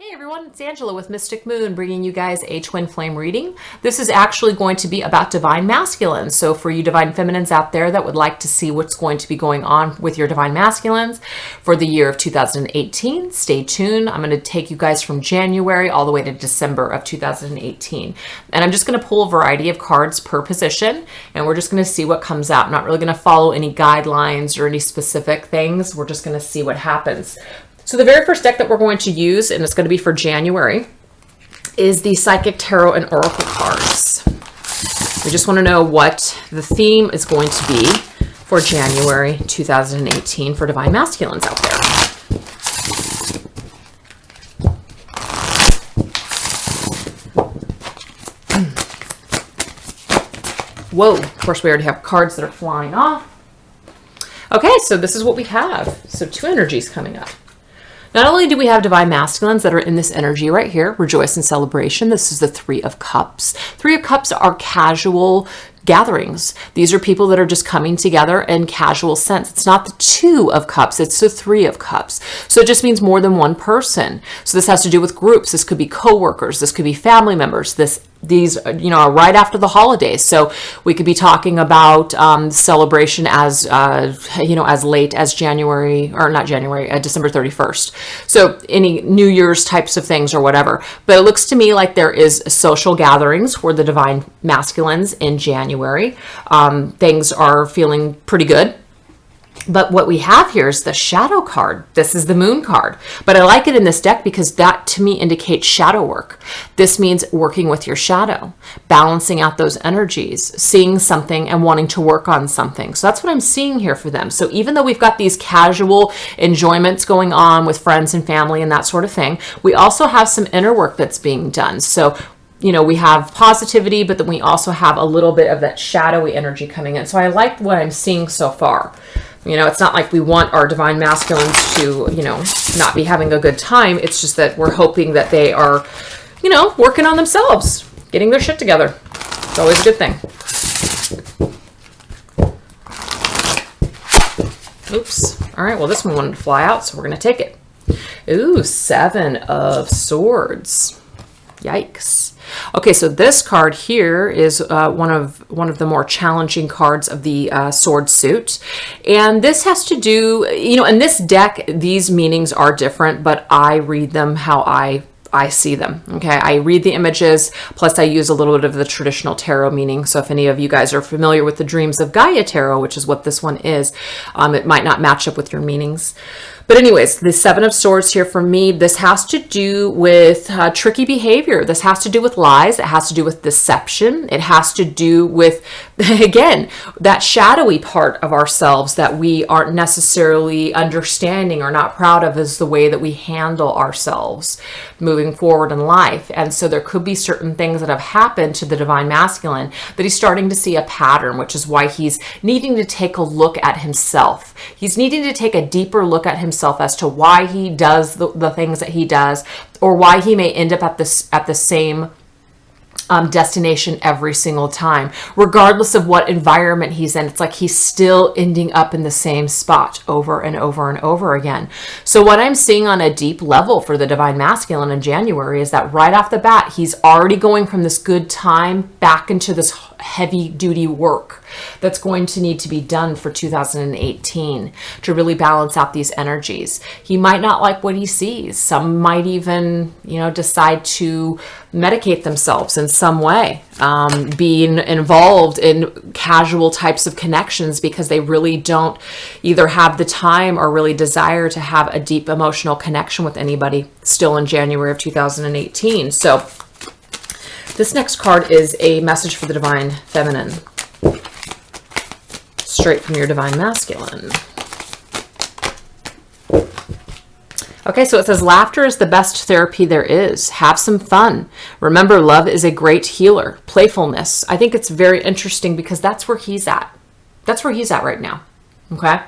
Hey everyone, it's Angela with Mystic Moon bringing you guys a twin flame reading. This is actually going to be about divine masculines. So for you divine feminines out there that would like to see what's going to be going on with your divine masculines for the year of 2018, stay tuned. I'm going to take you guys from January all the way to December of 2018. And I'm just going to pull a variety of cards per position and we're just going to see what comes out. I'm not really going to follow any guidelines or any specific things. We're just going to see what happens. So the very first deck that we're going to use, and it's going to be for January, is the Psychic Tarot and Oracle cards. We just want to know what the theme is going to be for January 2018 for divine masculines out there. Whoa, of course we already have cards that are flying off. Okay, so this is what we have. So two energies coming up. Not only do we have divine masculines that are in this energy right here, rejoice and celebration. This is the Three of Cups. Three of Cups are casual gatherings. These are people that are just coming together in casual sense. It's not the Two of Cups, it's the Three of Cups. So it just means more than one person. So this has to do with groups. This could be co-workers. This could be family members. These are right after the holidays. So we could be talking about celebration as, as late as January, or not January, December 31st. So any New Year's types of things or whatever. But it looks to me like there is social gatherings for the divine masculines in January. Things are feeling pretty good. But what we have here is the shadow card. This is the moon card. But I like it in this deck because that to me indicates shadow work. This means working with your shadow, balancing out those energies, seeing something and wanting to work on something. So that's what I'm seeing here for them. So even though we've got these casual enjoyments going on with friends and family and that sort of thing, we also have some inner work that's being done. So we have positivity, but then we also have a little bit of that shadowy energy coming in. So I like what I'm seeing so far. It's not like we want our divine masculines to, not be having a good time. It's just that we're hoping that they are, working on themselves, getting their shit together. It's always a good thing. Oops. All right. Well, this one wanted to fly out, so we're going to take it. Ooh, Seven of Swords. Yikes. Okay, so this card here is one of the more challenging cards of the sword suit. And this has to do, in this deck, these meanings are different, but I read them how I see them. Okay, I read the images, plus I use a little bit of the traditional tarot meaning. So if any of you guys are familiar with the Dreams of Gaia tarot, which is what this one is, it might not match up with your meanings. But anyways, the Seven of Swords here for me, this has to do with tricky behavior. This has to do with lies. It has to do with deception. It has to do with, again, that shadowy part of ourselves that we aren't necessarily understanding or not proud of, is the way that we handle ourselves moving forward in life. And so there could be certain things that have happened to the divine masculine that he's starting to see a pattern, which is why he's needing to take a look at himself. He's needing to take a deeper look at himself as to why he does the things that he does, or why he may end up at the same destination every single time, regardless of what environment he's in. It's like he's still ending up in the same spot over and over and over again. So what I'm seeing on a deep level for the divine masculine in January is that right off the bat, he's already going from this good time back into this heavy duty work that's going to need to be done for 2018 to really balance out these energies. He might not like what he sees. Some might even, decide to medicate themselves in some way, being involved in casual types of connections because they really don't either have the time or really desire to have a deep emotional connection with anybody still in January of 2018. So this next card is a message for the divine feminine, straight from your divine masculine. Okay, so it says, laughter is the best therapy there is. Have some fun. Remember, love is a great healer. Playfulness. I think it's very interesting because that's where he's at. That's where he's at right now. Okay?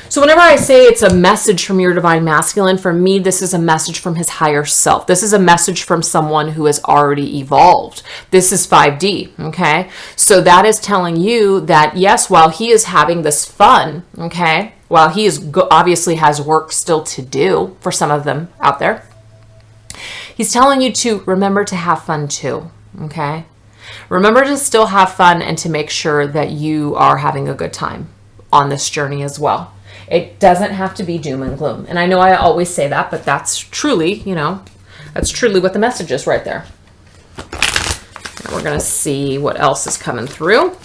So whenever I say it's a message from your divine masculine, for me, this is a message from his higher self. This is a message from someone who has already evolved. This is 5D, okay? So that is telling you that, yes, while he is having this fun, okay, while he is obviously has work still to do for some of them out there, He's telling you to remember to have fun too, okay? Remember to still have fun and to make sure that you are having a good time on this journey as well. It doesn't have to be doom and gloom. And I know I always say that, but that's truly, you know, that's truly what the message is right there. And we're going to see what else is coming through.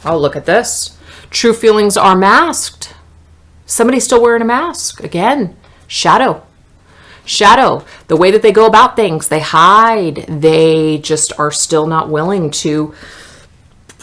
Oh, look at this. True feelings are masked. Somebody's still wearing a mask. Again, shadow. Shadow. The way that they go about things, they hide. They just are still not willing to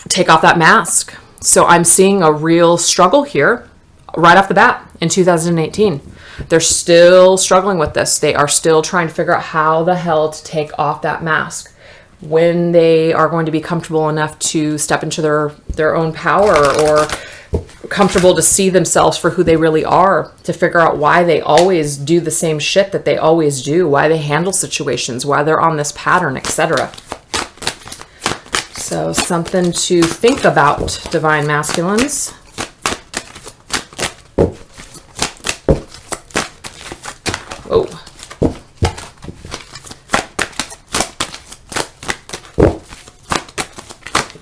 take off that mask. So I'm seeing a real struggle here right off the bat in 2018. They're still struggling with this. They are still trying to figure out how the hell to take off that mask, when they are going to be comfortable enough to step into their own power, or comfortable to see themselves for who they really are, to figure out why they always do the same shit that they always do, why they handle situations, why they're on this pattern, etc. So something to think about, Divine Masculines. Oh.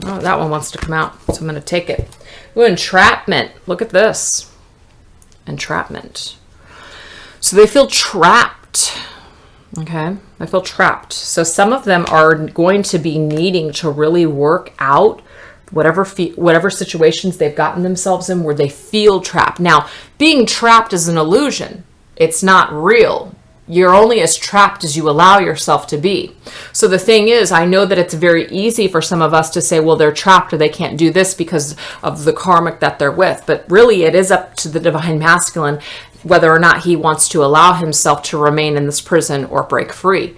Oh, that one wants to come out, so I'm going to take it. Ooh, entrapment. Look at this. Entrapment. So they feel trapped. Okay, they feel trapped. So some of them are going to be needing to really work out whatever situations they've gotten themselves in where they feel trapped. Now, being trapped is an illusion. It's not real. You're only as trapped as you allow yourself to be. So the thing is, I know that it's very easy for some of us to say, well, they're trapped or they can't do this because of the karmic that they're with. But really, it is up to the Divine Masculine whether or not he wants to allow himself to remain in this prison or break free.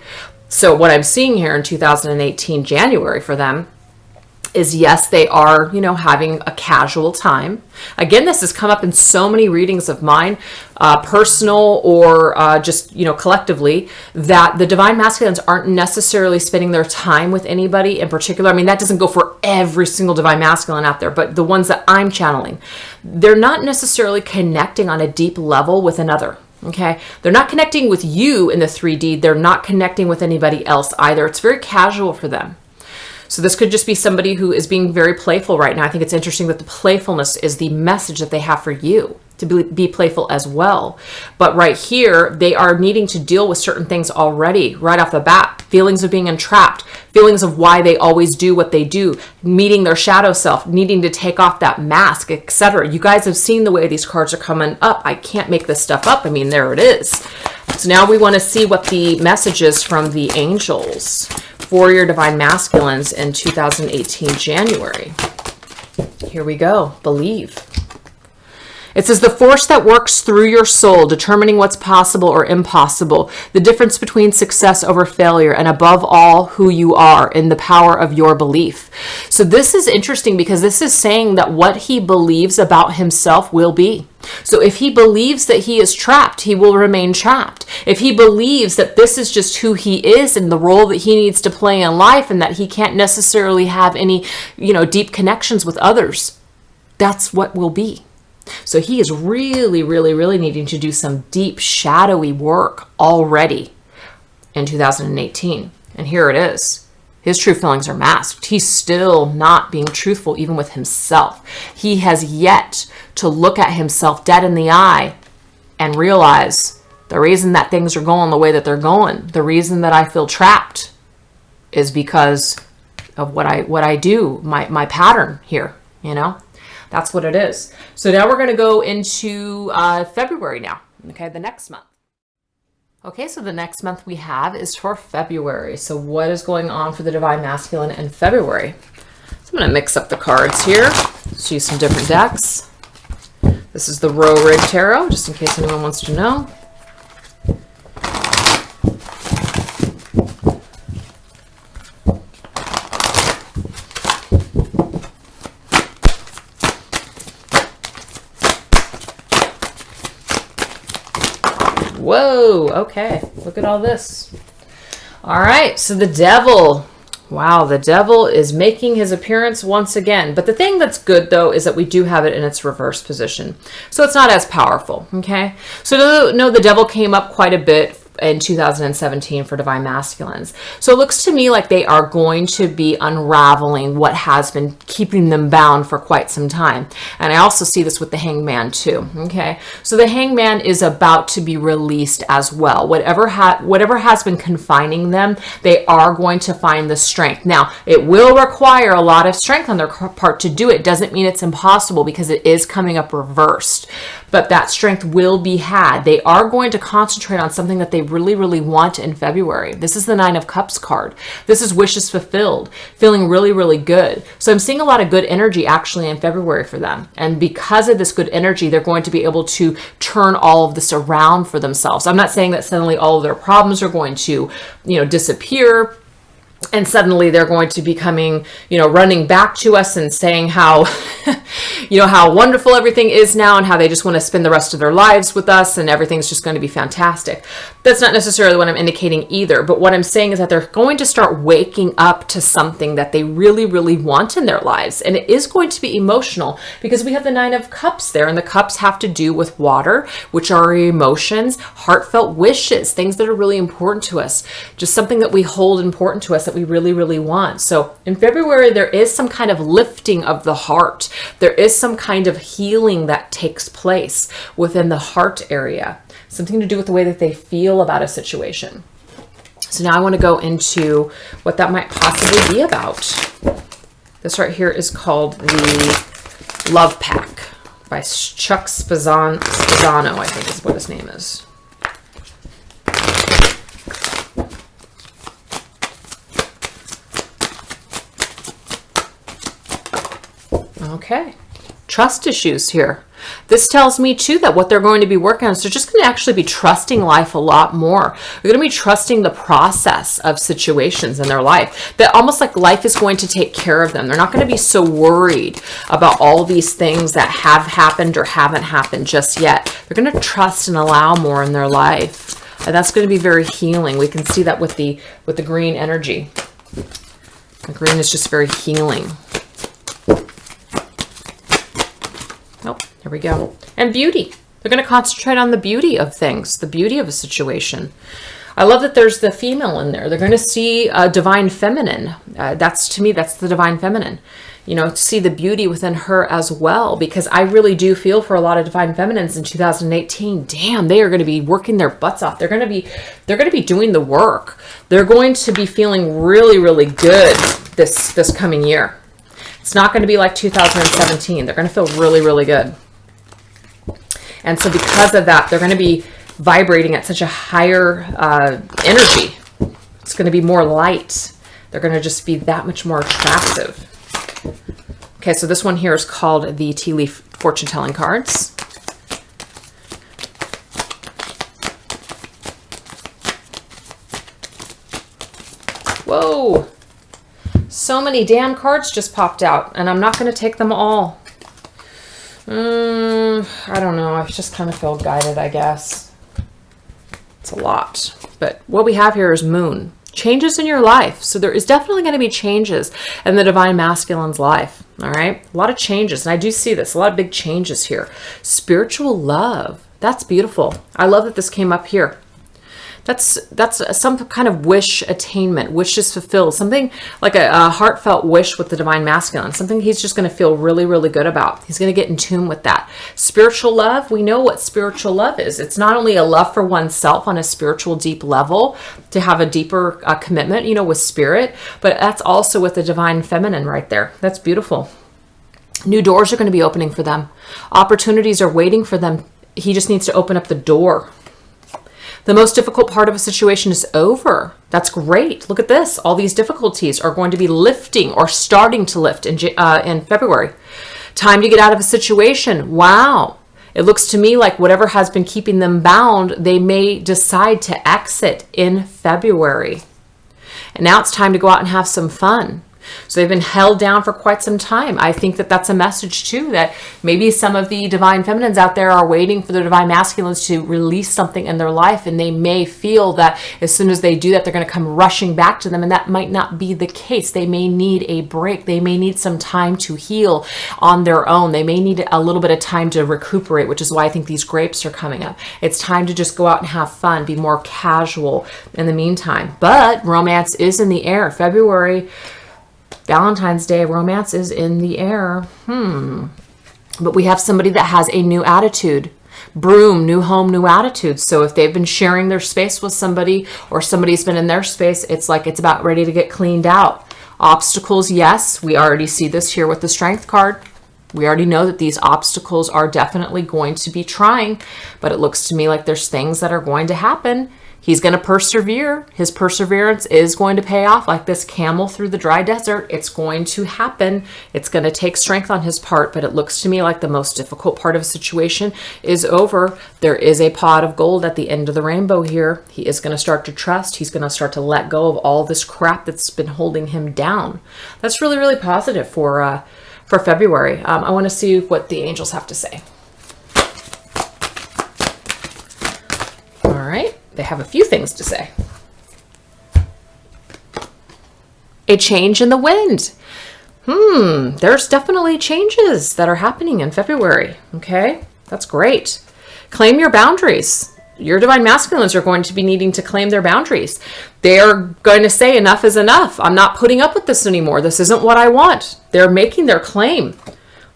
So what I'm seeing here in 2018 January for them is, yes, they are, you know, having a casual time. Again, this has come up in so many readings of mine, personal or just, you know, collectively, that the Divine Masculines aren't necessarily spending their time with anybody in particular. I mean, that doesn't go for every single Divine Masculine out there, but the ones that I'm channeling, they're not necessarily connecting on a deep level with another. Okay, they're not connecting with you in the 3D. They're not connecting with anybody else either. It's very casual for them. So this could just be somebody who is being very playful right now. I think it's interesting that the playfulness is the message that they have for you, to be playful as well. But right here, they are needing to deal with certain things already right off the bat. Feelings of being entrapped, feelings of why they always do what they do, meeting their shadow self, needing to take off that mask, etc. You guys have seen the way these cards are coming up. I can't make this stuff up. I mean, there it is. So now we want to see what the message is from the angels for your Divine Masculines in 2018 January. Here we go. Believe. It says, the force that works through your soul, determining what's possible or impossible, the difference between success over failure, and above all, who you are in the power of your belief. So this is interesting because this is saying that what he believes about himself will be. So if he believes that he is trapped, he will remain trapped. If he believes that this is just who he is and the role that he needs to play in life, and that he can't necessarily have any, you know, deep connections with others, that's what will be. So he is really, really, really needing to do some deep, shadowy work already in 2018. And here it is. His true feelings are masked. He's still not being truthful even with himself. He has yet to look at himself dead in the eye and realize the reason that things are going the way that they're going, the reason that I feel trapped, is because of what I do, my pattern here, you know? That's what it is. So now we're going to go into February now, okay, the next month. Okay, so the next month we have is for February. So what is going on for the Divine Masculine in February? So I'm going to mix up the cards here. Let's use some different decks. This is the Rig Tarot, just in case anyone wants to know. Whoa, okay, look at all this. All right, so the Devil. Wow, the devil is making his appearance once again. But the thing that's good, though, is that we do have it in its reverse position. So it's not as powerful, okay? So no, the devil came up quite a bit in 2017 for divine masculines. So it looks to me like they are going to be unraveling what has been keeping them bound for quite some time. And I also see this with the hangman too, okay? So the hangman is about to be released as well. Whatever has been confining them, they are going to find the strength. Now, it will require a lot of strength on their part to do it. Doesn't mean it's impossible because it is coming up reversed. But that strength will be had. They are going to concentrate on something that they really, really want in February. This is the 9 of Cups card. This is wishes fulfilled, feeling really, really good. So I'm seeing a lot of good energy actually in February for them. And because of this good energy, they're going to be able to turn all of this around for themselves. I'm not saying that suddenly all of their problems are going to, disappear. And suddenly they're going to be coming, running back to us and saying how, how wonderful everything is now and how they just want to spend the rest of their lives with us and everything's just going to be fantastic. That's not necessarily what I'm indicating either. But what I'm saying is that they're going to start waking up to something that they really, really want in their lives. And it is going to be emotional because we have the 9 of Cups there, and the cups have to do with water, which are emotions, heartfelt wishes, things that are really important to us, just something that we hold important to us that we really, really want. So in February, there is some kind of lifting of the heart. There is some kind of healing that takes place within the heart area, something to do with the way that they feel about a situation. So now I want to go into what that might possibly be about. This right here is called the Love Pack by Chuck Spezzano, I think is what his name is. Okay, trust issues here. This tells me too that what they're going to be working on is they're just going to actually be trusting life a lot more. They're going to be trusting the process of situations in their life. That almost like life is going to take care of them. They're not going to be so worried about all these things that have happened or haven't happened just yet. They're going to trust and allow more in their life. And that's going to be very healing. We can see that with the green energy. The green is just very healing. Oh, here we go. And beauty. They're going to concentrate on the beauty of things, the beauty of a situation. I love that there's the female in there. They're going to see a divine feminine. To me, that's the divine feminine. See the beauty within her as well, because I really do feel for a lot of divine feminines in 2018. Damn, they are going to be working their butts off. They're going to be doing the work. They're going to be feeling really, really good this coming year. It's not going to be like 2017. They're going to feel really, really good. And so because of that, they're going to be vibrating at such a higher energy. It's going to be more light. They're going to just be that much more attractive. Okay, so this one here is called the Tea Leaf Fortune Telling Cards. Whoa! So many damn cards just popped out, and I'm not going to take them all. I don't know. I just kind of feel guided, I guess. It's a lot. But what we have here is Moon. Changes in your life. So there is definitely going to be changes in the divine masculine's life. All right? A lot of changes. And I do see this. A lot of big changes here. Spiritual love. That's beautiful. I love that this came up here. That's some kind of wish attainment, wishes fulfilled, something like a heartfelt wish with the divine masculine, something he's just going to feel really, really good about. He's going to get in tune with that. Spiritual love, we know what spiritual love is. It's not only a love for oneself on a spiritual deep level, to have a deeper commitment, with spirit, but that's also with the divine feminine right there. That's beautiful. New doors are going to be opening for them. Opportunities are waiting for them. He just needs to open up the door. The most difficult part of a situation is over. That's great. Look at this. All these difficulties are going to be lifting or starting to lift in February. Time to get out of a situation. Wow. It looks to me like whatever has been keeping them bound, they may decide to exit in February. And now it's time to go out and have some fun. So they've been held down for quite some time. I think that that's a message too, that maybe some of the divine feminines out there are waiting for the divine masculines to release something in their life, and they may feel that as soon as they do that, they're going to come rushing back to them, and that might not be the case. They may need a break. They may need some time to heal on their own. They may need a little bit of time to recuperate, which is why I think these grapes are coming up. It's time to just go out and have fun, be more casual in the meantime. But romance is in the air. February, Valentine's Day, romance is in the air. But we have somebody that has a new attitude. Broom, new home, new attitude. So if they've been sharing their space with somebody, or somebody's been in their space, it's like it's about ready to get cleaned out. Obstacles, yes, we already see this here with the Strength card. We already know that these obstacles are definitely going to be trying, but it looks to me like there's things that are going to happen. He's going to persevere. His perseverance is going to pay off like this camel through the dry desert. It's going to happen. It's going to take strength on his part, but it looks to me like the most difficult part of a situation is over. There is a pot of gold at the end of the rainbow here. He is going to start to trust. He's going to start to let go of all this crap that's been holding him down. That's really, really positive for February. I want to see what the angels have to say. All right. They have a few things to say. A change in the wind. There's definitely changes that are happening in February. Okay, that's great. Claim your boundaries. Your divine masculines are going to be needing to claim their boundaries. They are going to say enough is enough. I'm not putting up with this anymore. This isn't what I want. They're making their claim.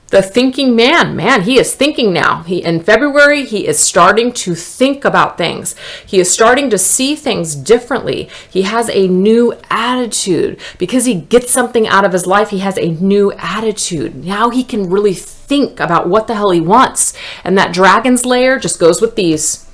The thinking man, he is thinking now. In February, he is starting to think about things. He is starting to see things differently. He has a new attitude. Because he gets something out of his life, he has a new attitude. Now he can really think about what the hell he wants. And that dragon's lair just goes with these.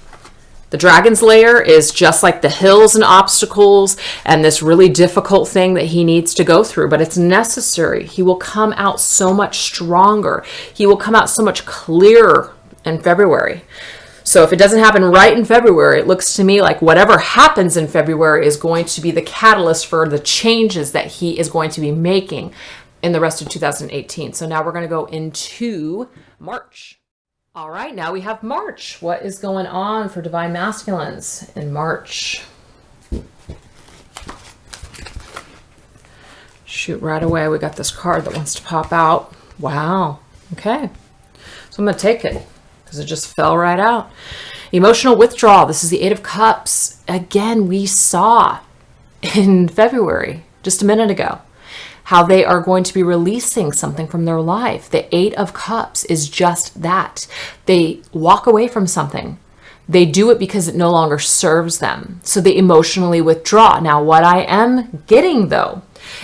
The dragon's lair is just like the hills and obstacles and this really difficult thing that he needs to go through, but it's necessary. He will come out so much stronger. He will come out so much clearer in February. So if it doesn't happen right in February, it looks to me like whatever happens in February is going to be the catalyst for the changes that he is going to be making in the rest of 2018. So now we're going to go into March. All right, now we have March. What is going on for divine masculines in March? Shoot, right away, we got this card that wants to pop out. Wow. Okay. So I'm going to take it because it just fell right out. Emotional withdrawal. This is the Eight of Cups. Again, we saw in February, just a minute ago, how they are going to be releasing something from their life. The Eight of Cups is just that. They walk away from something. They do it because it no longer serves them. So they emotionally withdraw. Now, what I am getting, though,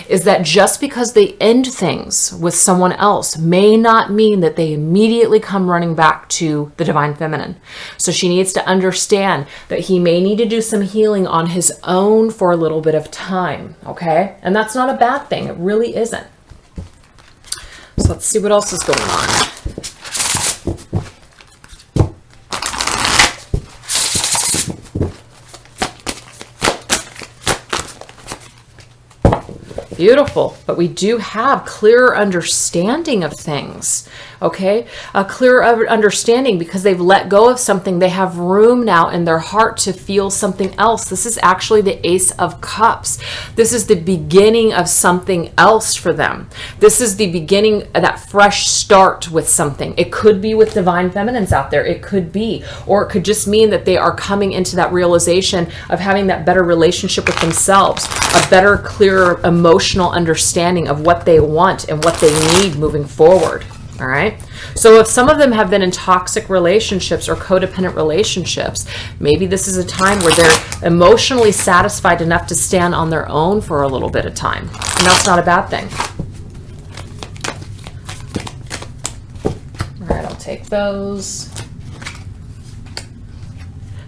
is that just because they end things with someone else may not mean that they immediately come running back to the divine feminine. So she needs to understand that he may need to do some healing on his own for a little bit of time, okay? And that's not a bad thing. It really isn't. So let's see what else is going on. Beautiful, but we do have clearer understanding of things, okay? A clearer understanding because they've let go of something. They have room now in their heart to feel something else. This is actually the Ace of Cups. This is the beginning of something else for them. This is the beginning of that fresh start with something. It could be with divine feminines out there. It could be, or it could just mean that they are coming into that realization of having that better relationship with themselves, a better, clearer emotional understanding of what they want and what they need moving forward. All right. So if some of them have been in toxic relationships or codependent relationships, maybe this is a time where they're emotionally satisfied enough to stand on their own for a little bit of time. And that's not a bad thing. All right, I'll take those.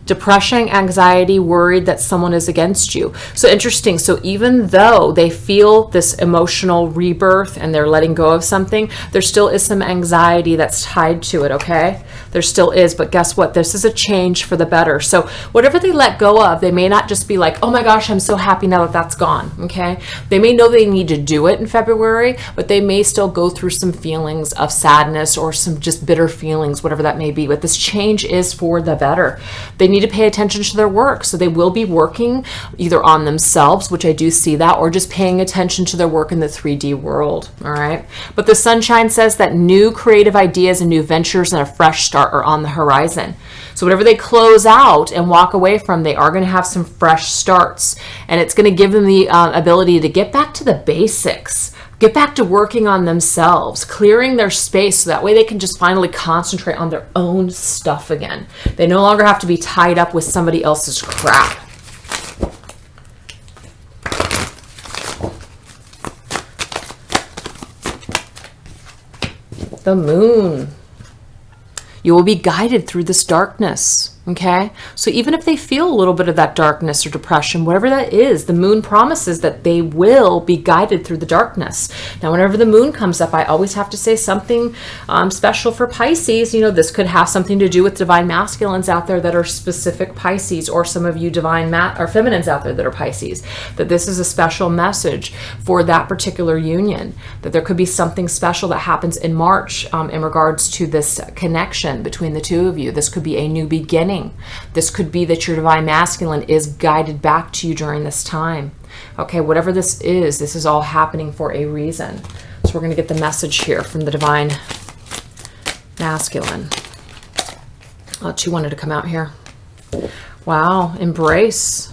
Depression, anxiety, worried that someone is against you. So interesting. So even though they feel this emotional rebirth and they're letting go of something, there still is some anxiety that's tied to it, okay? There still is, but guess what? This is a change for the better. So whatever they let go of, they may not just be like, oh my gosh, I'm so happy now that that's gone, okay? They may know they need to do it in February, but they may still go through some feelings of sadness or some just bitter feelings, whatever that may be. But this change is for the better. They need to pay attention to their work. So they will be working either on themselves, which I do see that, or just paying attention to their work in the 3D world. All right. But the sunshine says that new creative ideas and new ventures and a fresh start are on the horizon. So whatever they close out and walk away from, they are going to have some fresh starts. And it's going to give them the ability to get back to the basics. Get back to working on themselves, clearing their space so that way they can just finally concentrate on their own stuff again. They no longer have to be tied up with somebody else's crap. The moon. You will be guided through this darkness. Okay, so even if they feel a little bit of that darkness or depression, whatever that is, the moon promises that they will be guided through the darkness. Now, whenever the moon comes up, I always have to say something special for Pisces. You know, this could have something to do with divine masculines out there that are specific Pisces, or some of you divine or feminines out there that are Pisces, that this is a special message for that particular union, that there could be something special that happens in March in regards to this connection between the two of you. This could be a new beginning. This could be that your divine masculine is guided back to you during this time. Okay, whatever this is all happening for a reason. So we're going to get the message here from the divine masculine. She wanted to come out here. Wow, embrace.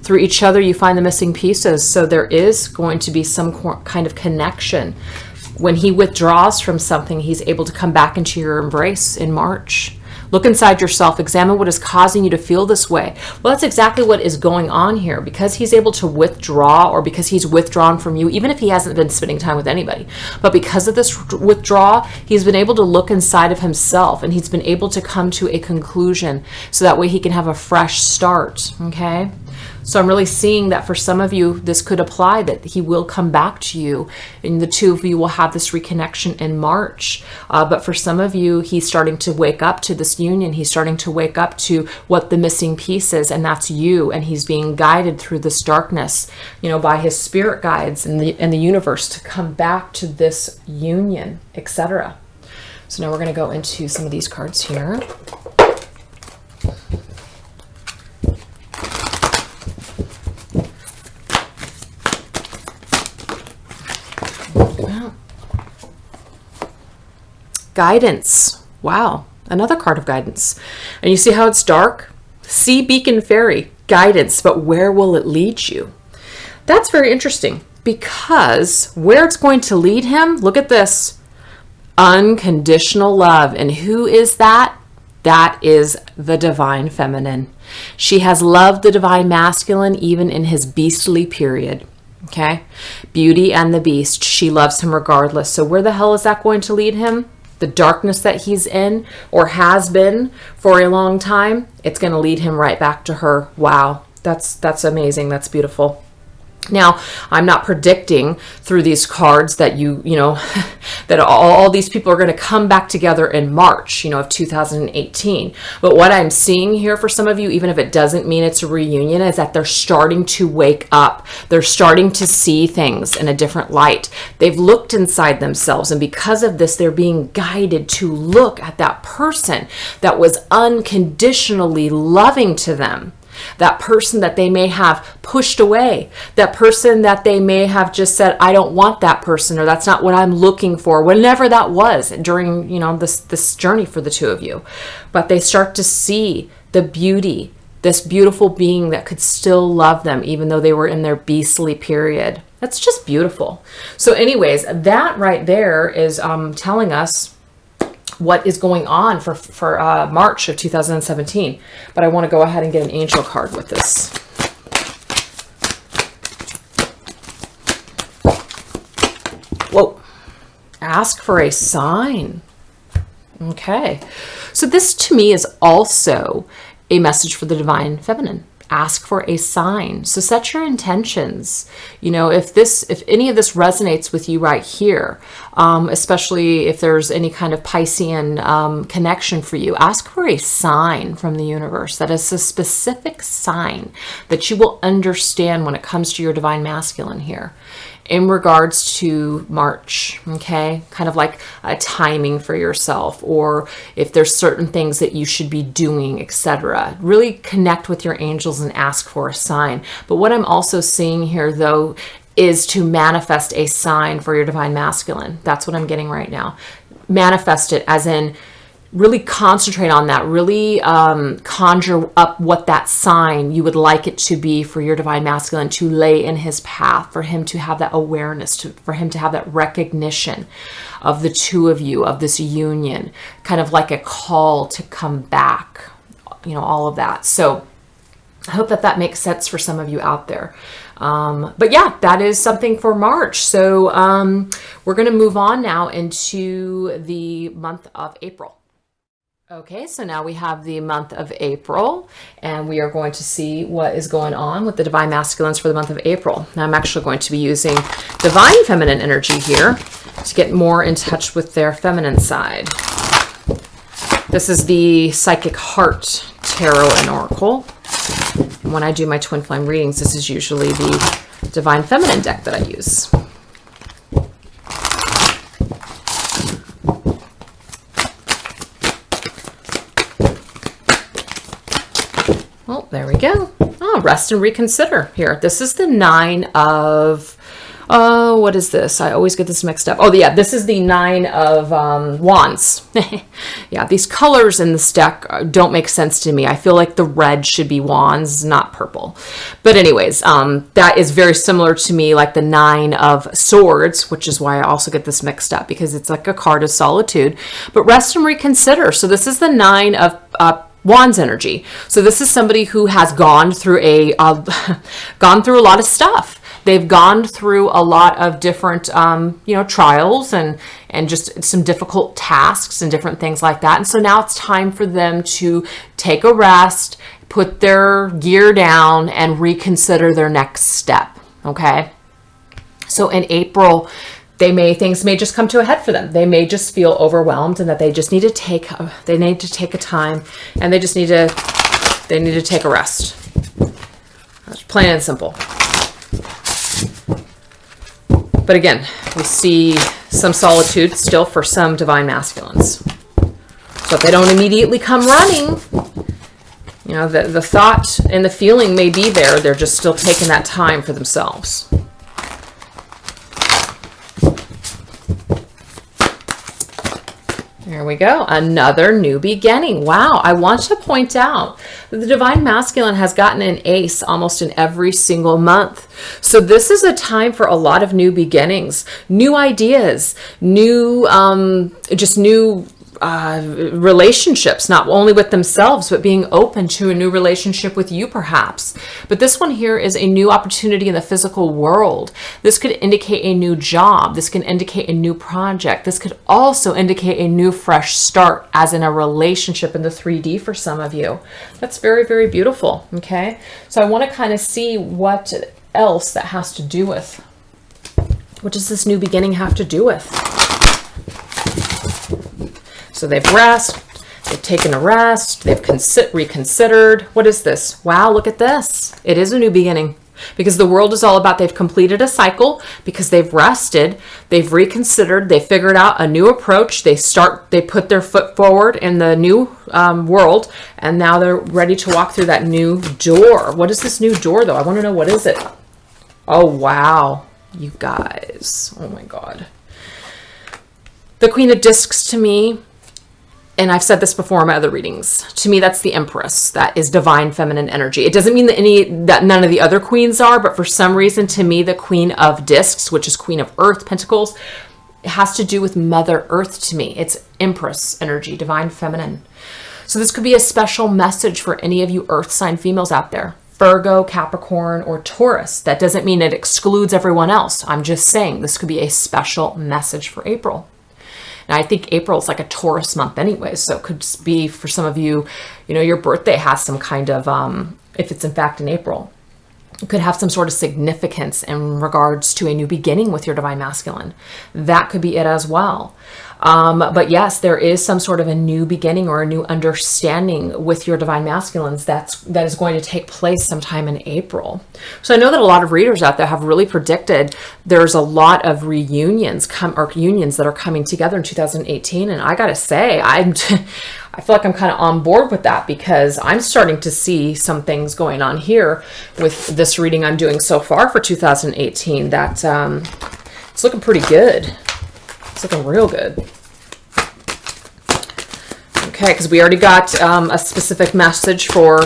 Through each other, you find the missing pieces. So there is going to be some kind of connection. When he withdraws from something, he's able to come back into your embrace in March. Look inside yourself, examine what is causing you to feel this way. Well, that's exactly what is going on here. Because he's able to withdraw, or because he's withdrawn from you, even if he hasn't been spending time with anybody, but because of this withdrawal, he's been able to look inside of himself, and he's been able to come to a conclusion so that way he can have a fresh start, okay? So I'm really seeing that for some of you, this could apply, that he will come back to you, and the two of you will have this reconnection in March. But for some of you, he's starting to wake up to this union. He's starting to wake up to what the missing piece is, and that's you. And he's being guided through this darkness, you know, by his spirit guides and the universe to come back to this union, etc. So now we're going to go into some of these cards here. Guidance. Wow, another card of guidance. And you see how it's dark? Sea Beacon Fairy, guidance, but where will it lead you? That's very interesting, because where it's going to lead him, look at this. Unconditional love. And who is that? That is the divine feminine. She has loved the divine masculine even in his beastly period. Okay? Beauty and the Beast. She loves him regardless. So where the hell is that going to lead him? The darkness that he's in, or has been for a long time, it's going to lead him right back to her. Wow, that's amazing. That's beautiful. Now, I'm not predicting through these cards that you know, that all these people are going to come back together in March, you know, of 2018. But what I'm seeing here for some of you, even if it doesn't mean it's a reunion, is that they're starting to wake up. They're starting to see things in a different light. They've looked inside themselves, and because of this, they're being guided to look at that person that was unconditionally loving to them. That person that they may have pushed away, that person that they may have just said, I don't want that person, or that's not what I'm looking for, whenever that was during, you know, this journey for the two of you. But they start to see the beauty, this beautiful being that could still love them even though they were in their beastly period. That's just beautiful. So anyways, that right there is telling us what is going on for March of 2017. But I want to go ahead and get an angel card with this. Whoa. Ask for a sign. Okay. So this to me is also a message for the divine feminine. Ask for a sign. So set your intentions. You know, if any of this resonates with you right here, especially if there's any kind of Piscean connection for you, ask for a sign from the universe that is a specific sign that you will understand when it comes to your divine masculine here in regards to March, okay? Kind of like a timing for yourself, or if there's certain things that you should be doing, etc. Really connect with your angels and ask for a sign. But what I'm also seeing here, though, is to manifest a sign for your divine masculine. That's what I'm getting right now. Manifest it as in really concentrate on that, really conjure up what that sign you would like it to be for your divine masculine to lay in his path, for him to have that awareness, for him to have that recognition of the two of you, of this union, kind of like a call to come back, you know, all of that. So I hope that makes sense for some of you out there. But yeah, that is something for March. So we're going to move on now into the month of April. Okay, so now we have the month of April, and we are going to see what is going on with the divine masculines for the month of April. Now, I'm actually going to be using divine feminine energy here to get more in touch with their feminine side. This is the Psychic Heart Tarot and Oracle. And when I do my twin flame readings, this is usually the divine feminine deck that I use. Oh, there we go. Oh, rest and reconsider here. This is the 9 of, what is this? I always get this mixed up. Oh, yeah, this is the 9 of wands. Yeah, these colors in this deck don't make sense to me. I feel like the red should be wands, not purple. But anyways, that is very similar to me, like the 9 of swords, which is why I also get this mixed up, because it's like a card of solitude. But rest and reconsider. So this is the 9 of wands energy. So this is somebody who has gone through gone through a lot of stuff. They've gone through a lot of different, trials and just some difficult tasks and different things like that. And so now it's time for them to take a rest, put their gear down, and reconsider their next step. Okay. So in April, things may just come to a head for them. They may just feel overwhelmed, and that they just need to take a time, and they need to take a rest. That's plain and simple. But again, we see some solitude still for some divine masculines. So if they don't immediately come running, you know, the thought and the feeling may be there. They're just still taking that time for themselves. There we go. Another new beginning. Wow. I want to point out that the divine masculine has gotten an ace almost in every single month. So this is a time for a lot of new beginnings, new ideas, new relationships, not only with themselves, but being open to a new relationship with you, perhaps. But this one here is a new opportunity in the physical world. This could indicate a new job. This can indicate a new project. This could also indicate a new fresh start, as in a relationship in the 3D for some of you. That's very, very beautiful. Okay. So I want to kind of see what else that has to do with, what does this new beginning have to do with? So they've taken a rest, they've reconsidered. What is this? Wow, look at this. It is a new beginning, because the world is all about they've completed a cycle, because they've rested, they've reconsidered, they figured out a new approach, they put their foot forward in the new world, and now they're ready to walk through that new door. What is this new door, though? I want to know, what is it? Oh, wow, you guys. Oh, my God. The Queen of Discs to me, and I've said this before in my other readings, to me that's the Empress. That is divine feminine energy. It doesn't mean that none of the other queens are, but for some reason, to me, the Queen of Discs, which is Queen of Earth, Pentacles, it has to do with Mother Earth to me. It's Empress energy, divine feminine. So this could be a special message for any of you Earth sign females out there. Virgo, Capricorn, or Taurus. That doesn't mean it excludes everyone else. I'm just saying this could be a special message for April. And I think April is like a Taurus month anyway. So it could just be for some of you, you know, your birthday has some kind of, if it's in fact in April, it could have some sort of significance in regards to a new beginning with your divine masculine. That could be it as well. But yes, there is some sort of a new beginning or a new understanding with your divine masculines that is going to take place sometime in April. So I know that a lot of readers out there have really predicted there's a lot of reunions or unions that are coming together in 2018. And I got to say, I feel like I'm kind of on board with that, because I'm starting to see some things going on here with this reading I'm doing so far for 2018 that it's looking pretty good. It's looking real good. Okay, because we already got a specific message for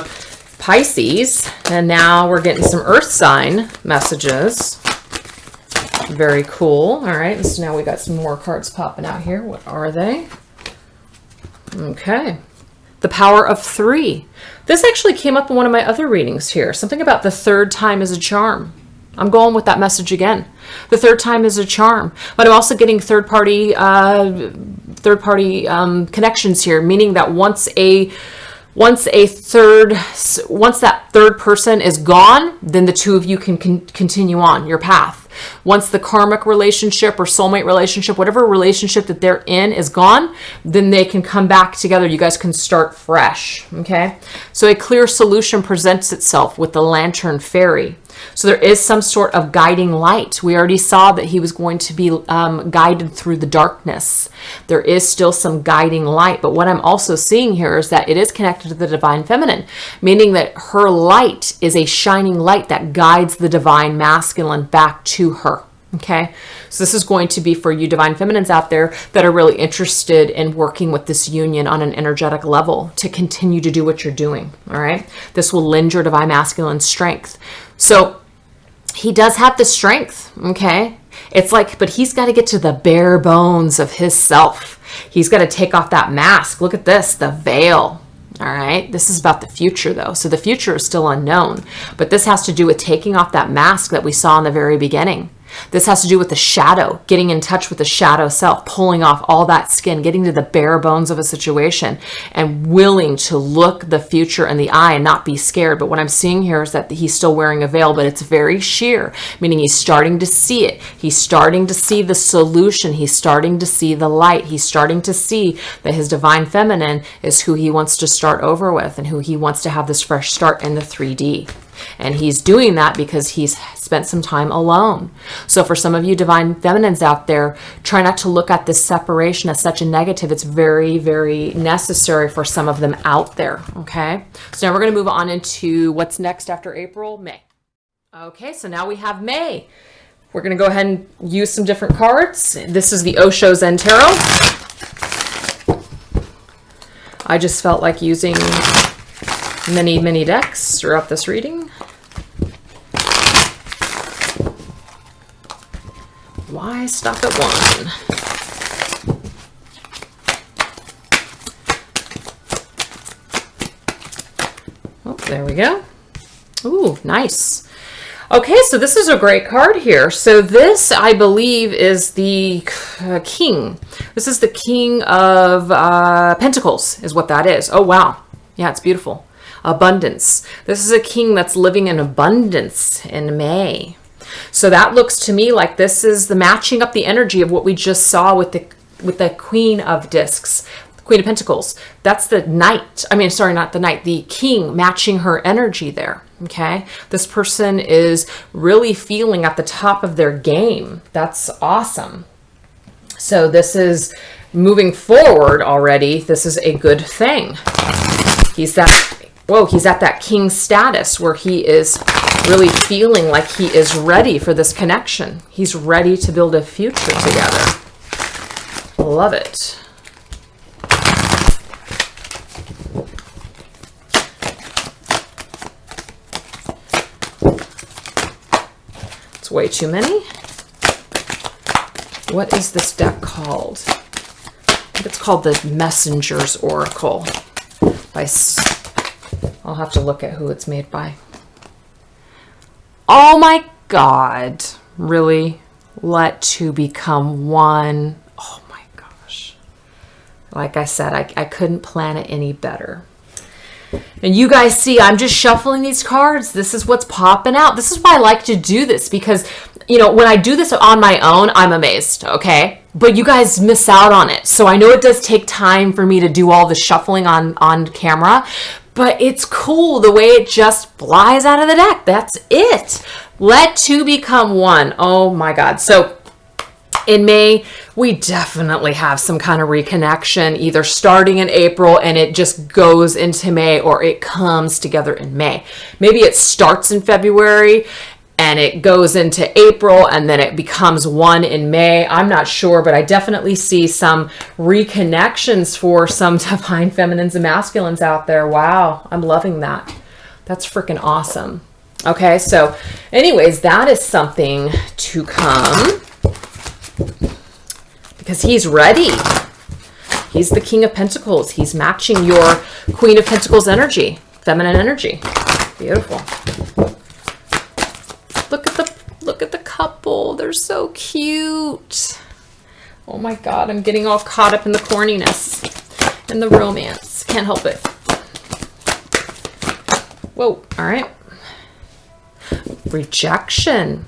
Pisces, and now we're getting some earth sign messages. Very cool. All right, so now we got some more cards popping out here. What are they? Okay. The power of 3. This actually came up in one of my other readings here. Something about the third time is a charm. I'm going with that message again. The third time is a charm, but I'm also getting third party connections here, meaning that once that third person is gone, then the two of you can continue on your path. Once the karmic relationship or soulmate relationship, whatever relationship that they're in is gone, then they can come back together. You guys can start fresh. Okay. So a clear solution presents itself with the lantern fairy. So there is some sort of guiding light. We already saw that he was going to be guided through the darkness. There is still some guiding light. But what I'm also seeing here is that it is connected to the divine feminine, meaning that her light is a shining light that guides the divine masculine back to her. Okay, so this is going to be for you divine feminines out there that are really interested in working with this union on an energetic level to continue to do what you're doing. All right, this will lend your divine masculine strength. So he does have the strength. Okay, it's like, but he's got to get to the bare bones of his self. He's got to take off that mask. Look at this, the veil. All right, this is about the future though. So the future is still unknown, but this has to do with taking off that mask that we saw in the very beginning. This has to do with the shadow, getting in touch with the shadow self, pulling off all that skin, getting to the bare bones of a situation, and willing to look the future in the eye and not be scared. But what I'm seeing here is that he's still wearing a veil, but it's very sheer, meaning he's starting to see it. He's starting to see the solution. He's starting to see the light. He's starting to see that his divine feminine is who he wants to start over with and who he wants to have this fresh start in the 3D. And he's doing that because he's spent some time alone. So for some of you divine feminines out there, try not to look at this separation as such a negative. It's very, very necessary for some of them out there. Okay. So now we're going to move on into what's next after April, May. Okay. So now we have May. We're going to go ahead and use some different cards. This is the Osho Zen Tarot. I just felt like using many decks throughout this reading. Why stop at one? Oh, there we go. Ooh, nice. Okay, so this is a great card here. So this, I believe, is the king. This is the king of pentacles, is what that is. Oh, wow. Yeah, it's beautiful. Abundance. This is a king that's living in abundance in May. So that looks to me like this is the matching up the energy of what we just saw with the Queen of Discs, Queen of Pentacles. That's the knight. I mean, sorry, not the knight, the king matching her energy there. Okay. This person is really feeling at the top of their game. That's awesome. So this is moving forward already. This is a good thing. He's at that king status where he is really feeling like he is ready for this connection. He's ready to build a future together. Love it. It's way too many. What is this deck called? I think it's called the Messenger's Oracle. I'll have to look at who it's made by. Oh my God. Really? Let two become one. Oh my gosh. Like I said, I couldn't plan it any better. And you guys see, I'm just shuffling these cards. This is what's popping out. This is why I like to do this, because, you know, when I do this on my own, I'm amazed, okay? But you guys miss out on it. So I know it does take time for me to do all the shuffling on camera, but it's cool the way it just flies out of the deck. That's it. Let two become one. Oh my God. So in May, we definitely have some kind of reconnection, either starting in April and it just goes into May, or it comes together in May. Maybe it starts in February and it goes into April and then it becomes one in May. I'm not sure, but I definitely see some reconnections for some divine feminines and masculines out there. Wow, I'm loving that. That's freaking awesome. Okay, so anyways, that is something to come. Because he's ready. He's the King of Pentacles. He's matching your Queen of Pentacles energy, feminine energy. Beautiful. Look at the couple. They're so cute. Oh my God, I'm getting all caught up in the corniness and the romance. Can't help it. Whoa, all right. Rejection.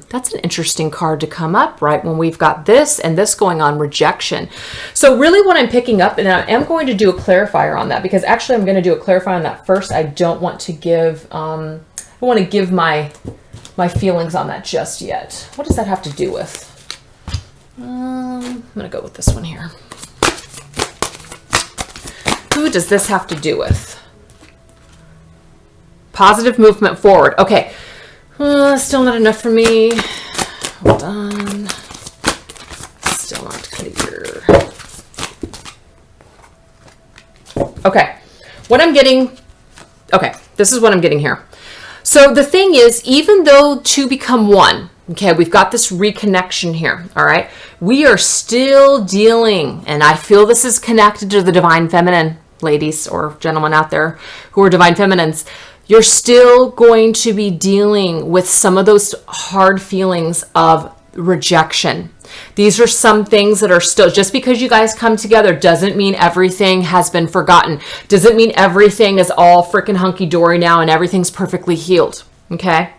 That's an interesting card to come up right when we've got this and this going on, rejection. So really what I'm picking up, and I am going to do a clarifier on that, because actually I'm going to do a clarifier on that first. I don't want to give, I want to give my feelings on that just yet. What does that have to do with? I'm going to go with this one here. Who does this have to do with? Positive movement forward. Okay. Still not enough for me. Hold on. Still not clear. Okay. What I'm getting. Okay. This is what I'm getting here. So the thing is, even though two become one, okay, we've got this reconnection here. All right. We are still dealing, and I feel this is connected to the divine feminine, ladies or gentlemen out there who are divine feminines. You're still going to be dealing with some of those hard feelings of rejection. These are some things that are still, just because you guys come together doesn't mean everything has been forgotten. Doesn't mean everything is all freaking hunky-dory now and everything's perfectly healed. Okay?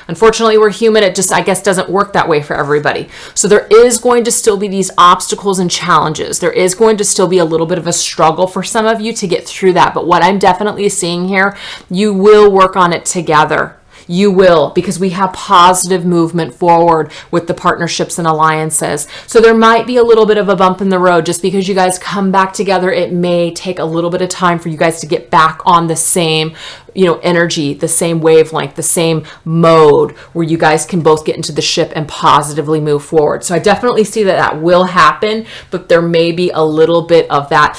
Unfortunately, we're human. It just, I guess, doesn't work that way for everybody. So there is going to still be these obstacles and challenges. There is going to still be a little bit of a struggle for some of you to get through that. But what I'm definitely seeing here, you will work on it together. You will, because we have positive movement forward with the partnerships and alliances. So there might be a little bit of a bump in the road. Just because you guys come back together, it may take a little bit of time for you guys to get back on the same, you know, energy, the same wavelength, the same mode where you guys can both get into the ship and positively move forward. So I definitely see that that will happen, but there may be a little bit of that,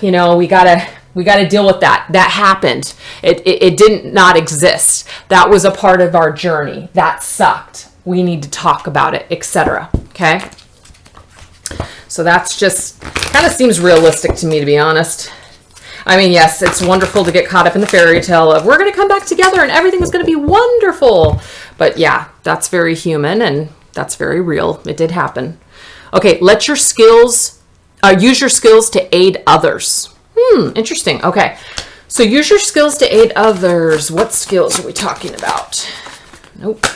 you know, we gotta deal with that. That happened. It didn't not exist. That was a part of our journey. That sucked. We need to talk about it, etc. Okay? So that's just kind of seems realistic to me, to be honest. I mean, yes, it's wonderful to get caught up in the fairy tale of we're going to come back together and everything is going to be wonderful. But yeah, that's very human and that's very real. It did happen. Okay, let your skills, use your skills to aid others. Interesting. Okay. So use your skills to aid others. What skills are we talking about? Nope.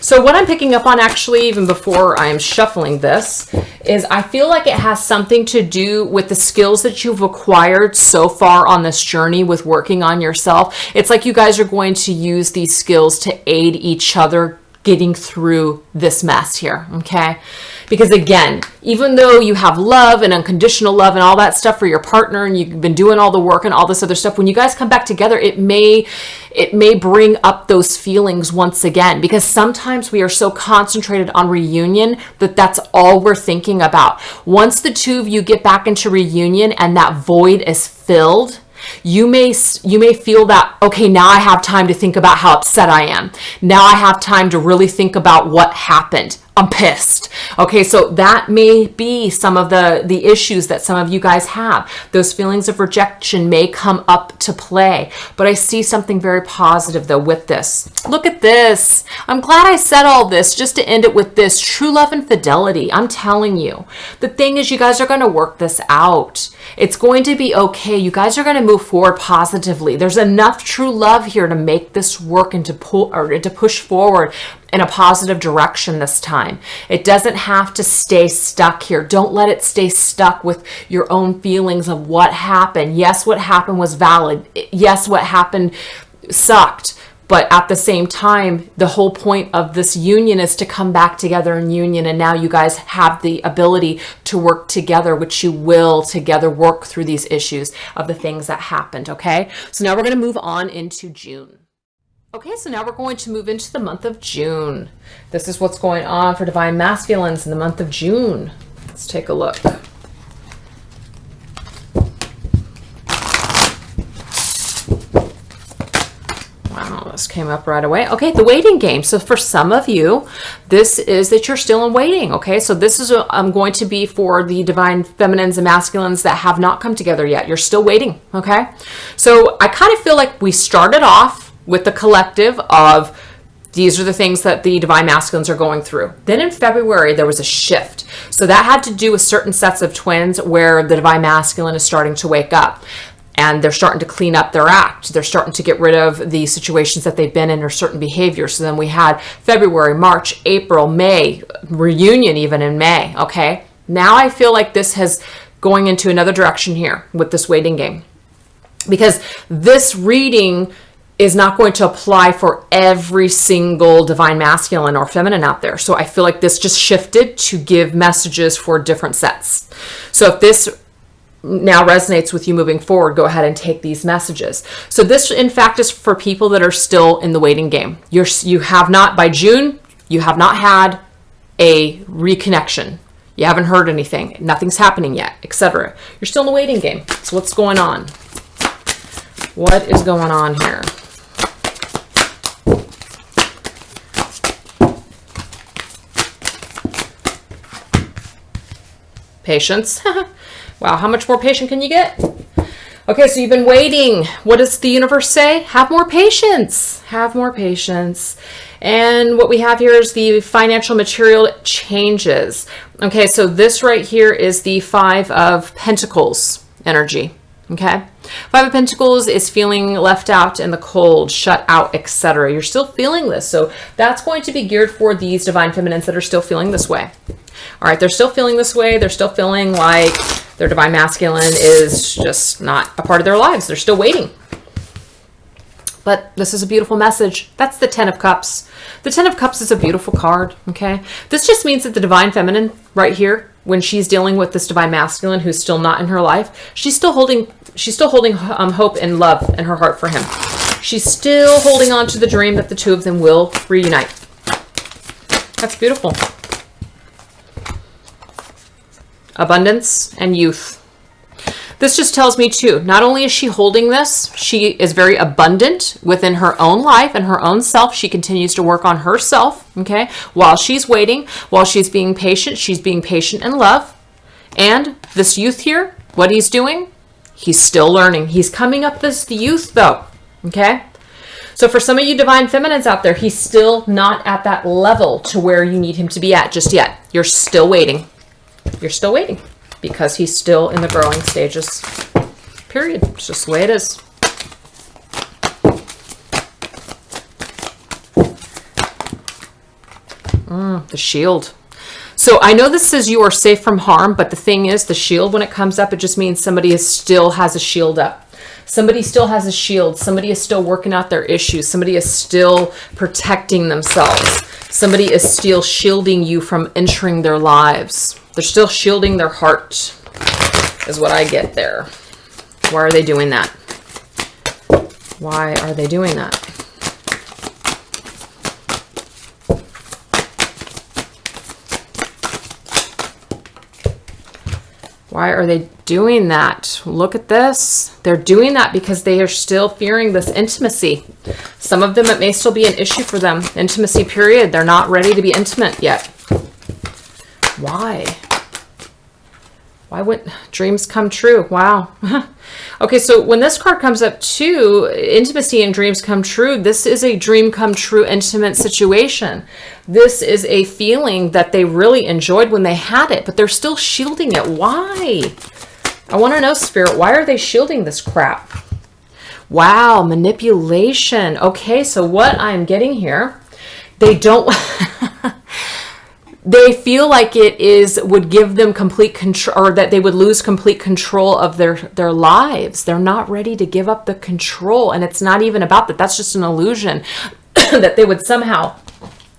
So what I'm picking up on, actually, even before I am shuffling this, is I feel like it has something to do with the skills that you've acquired so far on this journey with working on yourself. It's like you guys are going to use these skills to aid each other getting through this mess here, okay? Because again, even though you have love and unconditional love and all that stuff for your partner, and you've been doing all the work and all this other stuff, when you guys come back together, it may bring up those feelings once again, because sometimes we are so concentrated on reunion that that's all we're thinking about. Once the two of you get back into reunion and that void is filled, you may feel that, okay, now I have time to think about how upset I am. Now I have time to really think about what happened. I'm pissed. Okay, so that may be some of the issues that some of you guys have. Those feelings of rejection may come up to play. But I see something very positive though with this. Look at this. I'm glad I said all this just to end it with this. True love and fidelity. I'm telling you. The thing is, you guys are going to work this out. It's going to be okay. You guys are going to move forward positively. There's enough true love here to make this work and to push forward in a positive direction this time. It doesn't have to stay stuck here. Don't let it stay stuck with your own feelings of what happened. Yes, what happened was valid. Yes, what happened sucked. But at the same time, the whole point of this union is to come back together in union. And now you guys have the ability to work together, which you will together work through these issues of the things that happened. Okay. So now we're going to move on into June. Okay, so now we're going to move into the month of June. This is what's going on for Divine Masculines in the month of June. Let's take a look. Wow, this came up right away. Okay, the waiting game. So for some of you, this is that you're still in waiting. Okay, so this is going to be for the Divine Feminines and Masculines that have not come together yet. You're still waiting. Okay, so I kind of feel like we started off with the collective of these are the things that the Divine Masculines are going through. Then in February, there was a shift. So that had to do with certain sets of twins where the Divine Masculine is starting to wake up and they're starting to clean up their act. They're starting to get rid of the situations that they've been in or certain behaviors. So then we had February, March, April, May, reunion even in May. Okay. Now I feel like this has going into another direction here with this waiting game, because this reading is not going to apply for every single Divine Masculine or Feminine out there. So I feel like this just shifted to give messages for different sets. So if this now resonates with you moving forward, go ahead and take these messages. So this, in fact, is for people that are still in the waiting game. You have not, by June, you have not had a reconnection. You haven't heard anything. Nothing's happening yet, etc. You're still in the waiting game. So what's going on? What is going on here? Patience. Wow, how much more patient can you get? Okay, so you've been waiting. What does the universe say? Have more patience. Have more patience. And what we have here is the financial material changes. Okay, so this right here is the Five of Pentacles energy. Okay, Five of Pentacles is feeling left out in the cold, shut out, etc. You're still feeling this. So that's going to be geared for these Divine Feminines that are still feeling this way. All right, they're still feeling this way. They're still feeling like their Divine Masculine is just not a part of their lives. They're still waiting. But this is a beautiful message. That's the Ten of Cups. The Ten of Cups is a beautiful card, okay? This just means that the Divine Feminine right here, when she's dealing with this Divine Masculine who's still not in her life, she's still holding hope and love in her heart for him. She's still holding on to the dream that the two of them will reunite. That's beautiful. Abundance and youth. This just tells me too, not only is she holding this, she is very abundant within her own life and her own self. She continues to work on herself, okay? While she's waiting, while she's being patient in love. And this youth here, what he's doing, he's still learning. He's coming up as the youth though, okay? So for some of you Divine Feminines out there, he's still not at that level to where you need him to be at just yet. You're still waiting. You're still waiting because he's still in the growing stages, period. It's just the way it is. The shield. So I know this says you are safe from harm, but the thing is, the shield, when it comes up, it just means somebody still has a shield up. Somebody still has a shield. Somebody is still working out their issues. Somebody is still protecting themselves. Somebody is still shielding you from entering their lives. They're still shielding their heart, is what I get there. Why are they doing that? Why are they doing that? Why Why are they doing that? Look at this. They're doing that because they are still fearing this intimacy. Some of them, it may still be an issue for them. Intimacy, period. They're not ready to be intimate yet. Why? Why would dreams come true? Wow. Okay, so when this card comes up too, intimacy and dreams come true, this is a dream come true intimate situation. This is a feeling that they really enjoyed when they had it, but they're still shielding it. Why? I want to know, Spirit, why are they shielding this crap? Wow, manipulation. Okay, so what I'm getting here, they don't... They feel like would give them complete control, or that they would lose complete control of their lives. They're not ready to give up the control. And it's not even about that. That's just an illusion that they would somehow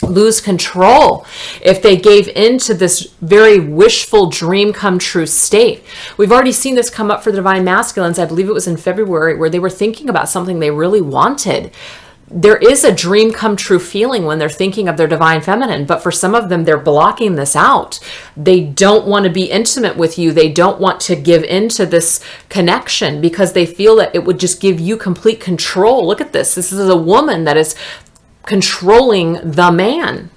lose control if they gave into this very wishful dream come true state. We've already seen this come up for the Divine Masculines. I believe it was in February, where they were thinking about something they really wanted. There is a dream come true feeling when they're thinking of their Divine Feminine, but for some of them, they're blocking this out. They don't want to be intimate with you. They don't want to give into this connection because they feel that it would just give you complete control. Look at this. This is a woman that is controlling the man.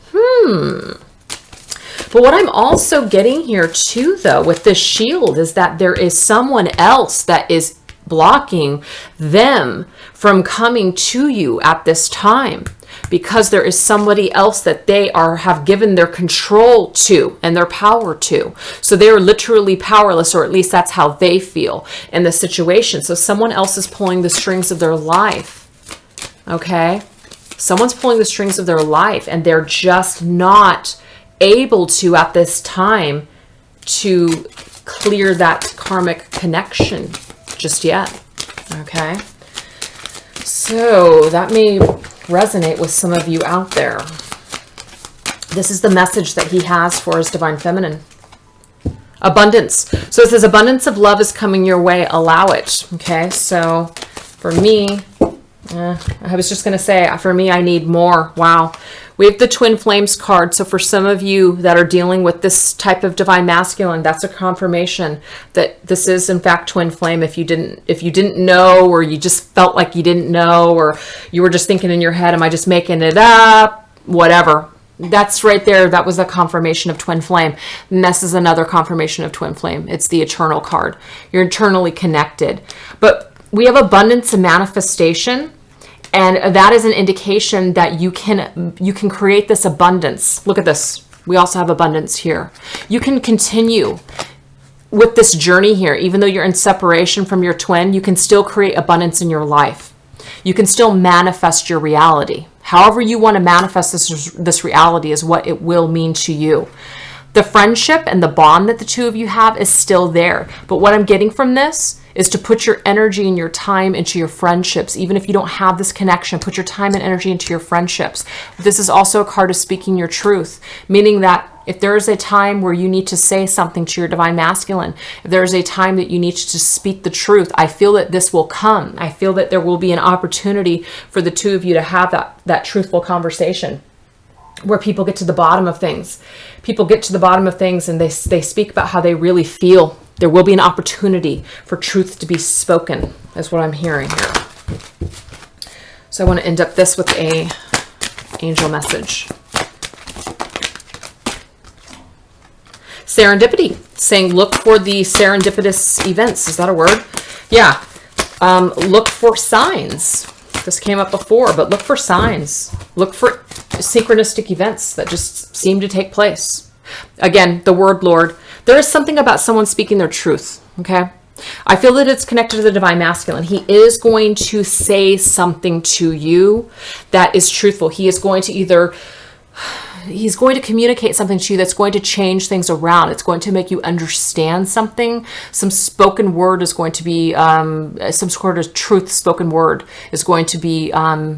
But what I'm also getting here too, though, with this shield is that there is someone else that is blocking them from coming to you at this time, because there is somebody else that they have given their control to and their power to. So they are literally powerless, or at least that's how they feel in the situation. So someone else is pulling the strings of their life. Okay? Someone's pulling the strings of their life, and they're just not able to at this time to clear that karmic connection just yet. Okay, so that may resonate with some of you out there. This is the message that he has for his Divine Feminine. Abundance. So it says abundance of love is coming your way. Allow it. Okay, so for me, I was just going to say, for me, I need more. Wow. We have the Twin Flames card. So for some of you that are dealing with this type of Divine Masculine, that's a confirmation that this is in fact Twin Flame. If you didn't know, or you just felt like you didn't know, or you were just thinking in your head, am I just making it up? Whatever. That's right there. That was a confirmation of Twin Flame. And this is another confirmation of Twin Flame. It's the Eternal card. You're eternally connected. But we have abundance and manifestation. And that is an indication that you can create this abundance. Look at this. We also have abundance here. You can continue with this journey here. Even though you're in separation from your twin, you can still create abundance in your life. You can still manifest your reality. However you want to manifest this reality is what it will mean to you. The friendship and the bond that the two of you have is still there. But what I'm getting from this is to put your energy and your time into your friendships. Even if you don't have this connection, put your time and energy into your friendships. This is also a card of speaking your truth, meaning that if there is a time where you need to say something to your Divine Masculine, if there is a time that you need to speak the truth, I feel that this will come. I feel that there will be an opportunity for the two of you to have that truthful conversation, where people get to the bottom of things. People get to the bottom of things and they speak about how they really feel. There will be an opportunity for truth to be spoken, is what I'm hearing here. So I want to end up this with a angel message. Serendipity, saying look for the serendipitous events. Is that a word? Yeah. Look for signs. This came up before, but look for signs. Look for synchronistic events that just seem to take place. Again, the word Lord. There is something about someone speaking their truth, okay? I feel that it's connected to the Divine Masculine. He is going to say something to you that is truthful. He is going to he's going to communicate something to you that's going to change things around. It's going to make you understand something. Some spoken word is going to be, some sort of truth spoken word is going to be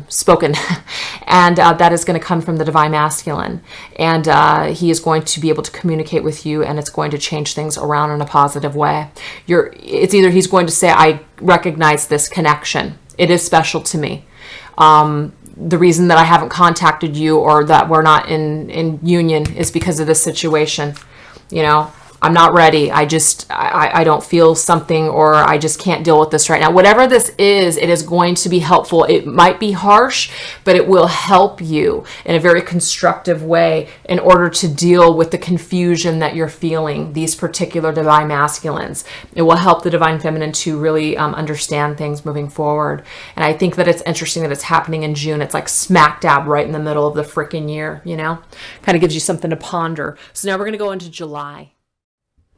spoken. And that is going to come from the Divine Masculine. And he is going to be able to communicate with you, and it's going to change things around in a positive way. It's either he's going to say, I recognize this connection. It is special to me. The reason that I haven't contacted you or that we're not in union is because of this situation. You know, I'm not ready. I don't feel something, or I just can't deal with this right now. Whatever this is, it is going to be helpful. It might be harsh, but it will help you in a very constructive way in order to deal with the confusion that you're feeling, these particular divine masculines. It will help the divine feminine to really understand things moving forward. And I think that it's interesting that it's happening in June. It's like smack dab right in the middle of the freaking year, you know? Kind of gives you something to ponder. So now we're going to go into July.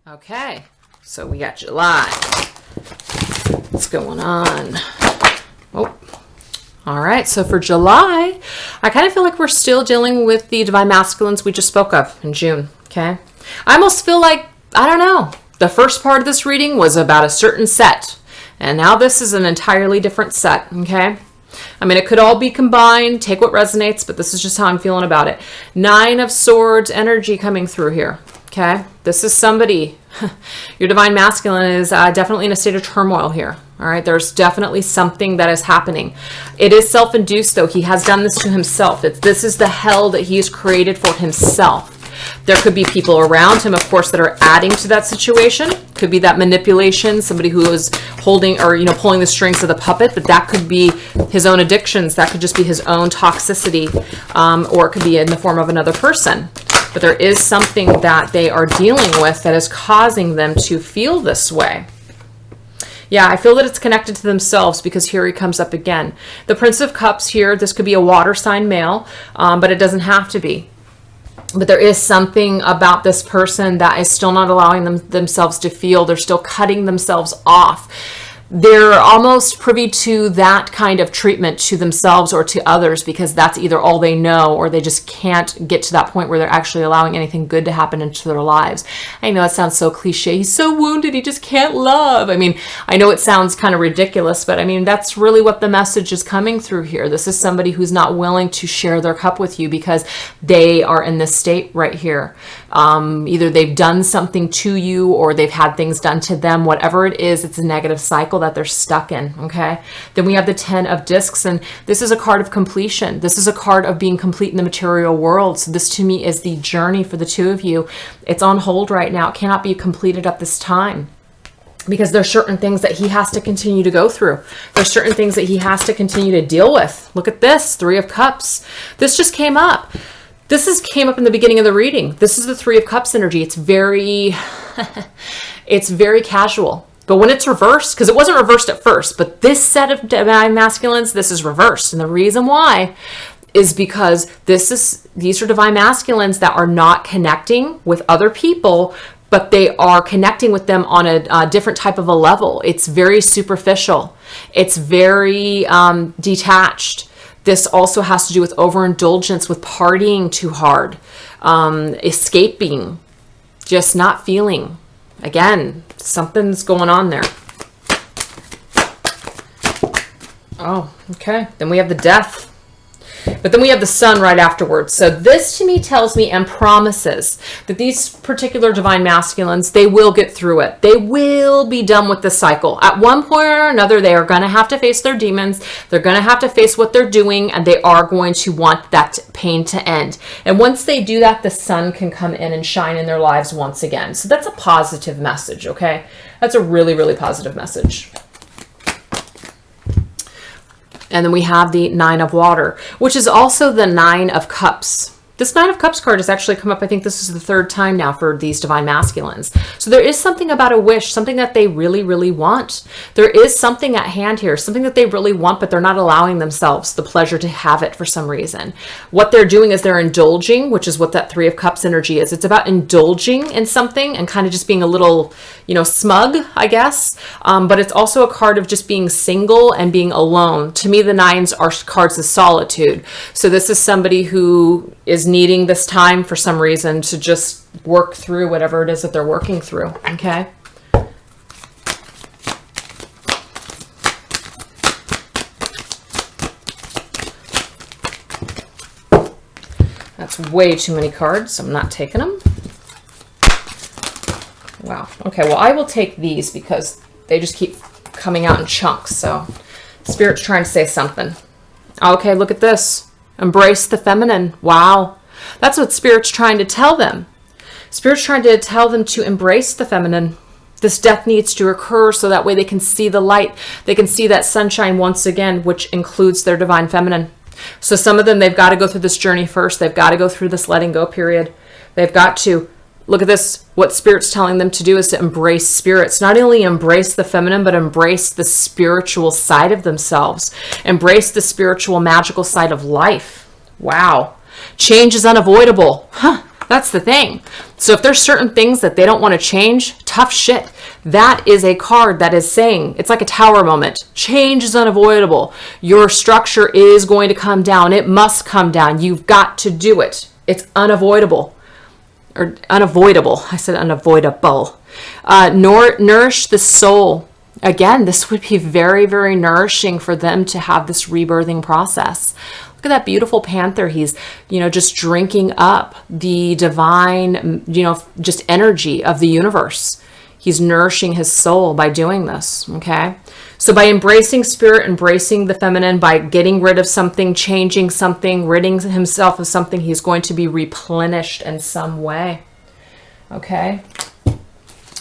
Okay, so we got July. What's going on? Oh, all right. So for July, I kind of feel like we're still dealing with the divine masculines we just spoke of in June. Okay, I almost feel like, I don't know, the first part of this reading was about a certain set, and now this is an entirely different set. Okay. I mean, it could all be combined, take what resonates, but this is just how I'm feeling about it. 9 of Swords energy coming through here. Okay, this is somebody, your divine masculine is definitely in a state of turmoil here. All right, there's definitely something that is happening. It is self-induced, though. He has done this to himself. This is the hell that he has created for himself. There could be people around him, of course, that are adding to that situation. Could be that manipulation, somebody who is holding or, pulling the strings of the puppet, but that could be his own addictions. That could just be his own toxicity, or it could be in the form of another person. But there is something that they are dealing with that is causing them to feel this way. Yeah, I feel that it's connected to themselves, because here he comes up again. The Prince of Cups here, this could be a water sign male, but it doesn't have to be. But there is something about this person that is still not allowing themselves to feel. They're still cutting themselves off. They're almost privy to that kind of treatment to themselves or to others, because that's either all they know, or they just can't get to that point where they're actually allowing anything good to happen into their lives. I know it sounds so cliche. He's so wounded, he just can't love. I mean, I know it sounds kind of ridiculous, but I mean, that's really what the message is coming through here. This is somebody who's not willing to share their cup with you because they are in this state right here. Either they've done something to you, or they've had things done to them. Whatever it is, it's a negative cycle that they're stuck in. Okay, then we have the 10 of Discs, and this is a card of completion. This is a card of being complete in the material world. So this to me is the journey for the two of you. It's on hold right now. It cannot be completed at this time, because there's certain things that he has to continue to go through. There's certain things that he has to continue to deal with. Look at this, 3 of Cups. This just came up. Came up in the beginning of the reading. This is the 3 of Cups energy. It's very, it's very casual. But when it's reversed, because it wasn't reversed at first, but this set of divine masculines, this is reversed. And the reason why is because these are divine masculines that are not connecting with other people, but they are connecting with them on a different type of a level. It's very superficial. It's very detached. This also has to do with overindulgence, with partying too hard, escaping, just not feeling. Again, something's going on there. Oh, okay. Then we have the Death. But then we have the Sun right afterwards. So this to me tells me and promises that these particular divine masculines, they will get through it. They will be done with the cycle. At one point or another, they are going to have to face their demons. They're going to have to face what they're doing, and they are going to want that pain to end. And once they do that, the Sun can come in and shine in their lives once again. So that's a positive message, okay? That's a really, really positive message. And then we have the 9 of Water, which is also the 9 of Cups. This 9 of Cups card has actually come up, I think this is the 3rd time now for these divine masculines. So there is something about a wish, something that they really, really want. There is something at hand here, something that they really want, but they're not allowing themselves the pleasure to have it for some reason. What they're doing is they're indulging, which is what that 3 of Cups energy is. It's about indulging in something and kind of just being a little, smug, I guess. But it's also a card of just being single and being alone. To me, the 9s are cards of solitude. So this is somebody who is needing this time for some reason to just work through whatever it is that they're working through. Okay. That's way too many cards. I'm not taking them. Wow. Okay. Well, I will take these because they just keep coming out in chunks. So Spirit's trying to say something. Okay. Look at this. Embrace the feminine. Wow. That's what Spirit's trying to tell them. Spirit's trying to tell them to embrace the feminine. This death needs to occur so that way they can see the light. They can see that sunshine once again, which includes their divine feminine. So some of them, they've got to go through this journey first. They've got to go through this letting go period. They've got to look at this. What Spirit's telling them to do is to embrace spirits. Not only embrace the feminine, but embrace the spiritual side of themselves. Embrace the spiritual, magical side of life. Wow. Change is unavoidable. Huh. That's the thing. So if there's certain things that they don't want to change, tough shit. That is a card that is saying, it's like a tower moment. Change is unavoidable. Your structure is going to come down. It must come down. You've got to do it. It's unavoidable. Or unavoidable. I said unavoidable. Nourish the soul. Again, this would be very, very nourishing for them to have this rebirthing process. Look at that beautiful panther. He's, just drinking up the divine, just energy of the universe. He's nourishing his soul by doing this, okay? So by embracing spirit, embracing the feminine, by getting rid of something, changing something, ridding himself of something, he's going to be replenished in some way, okay?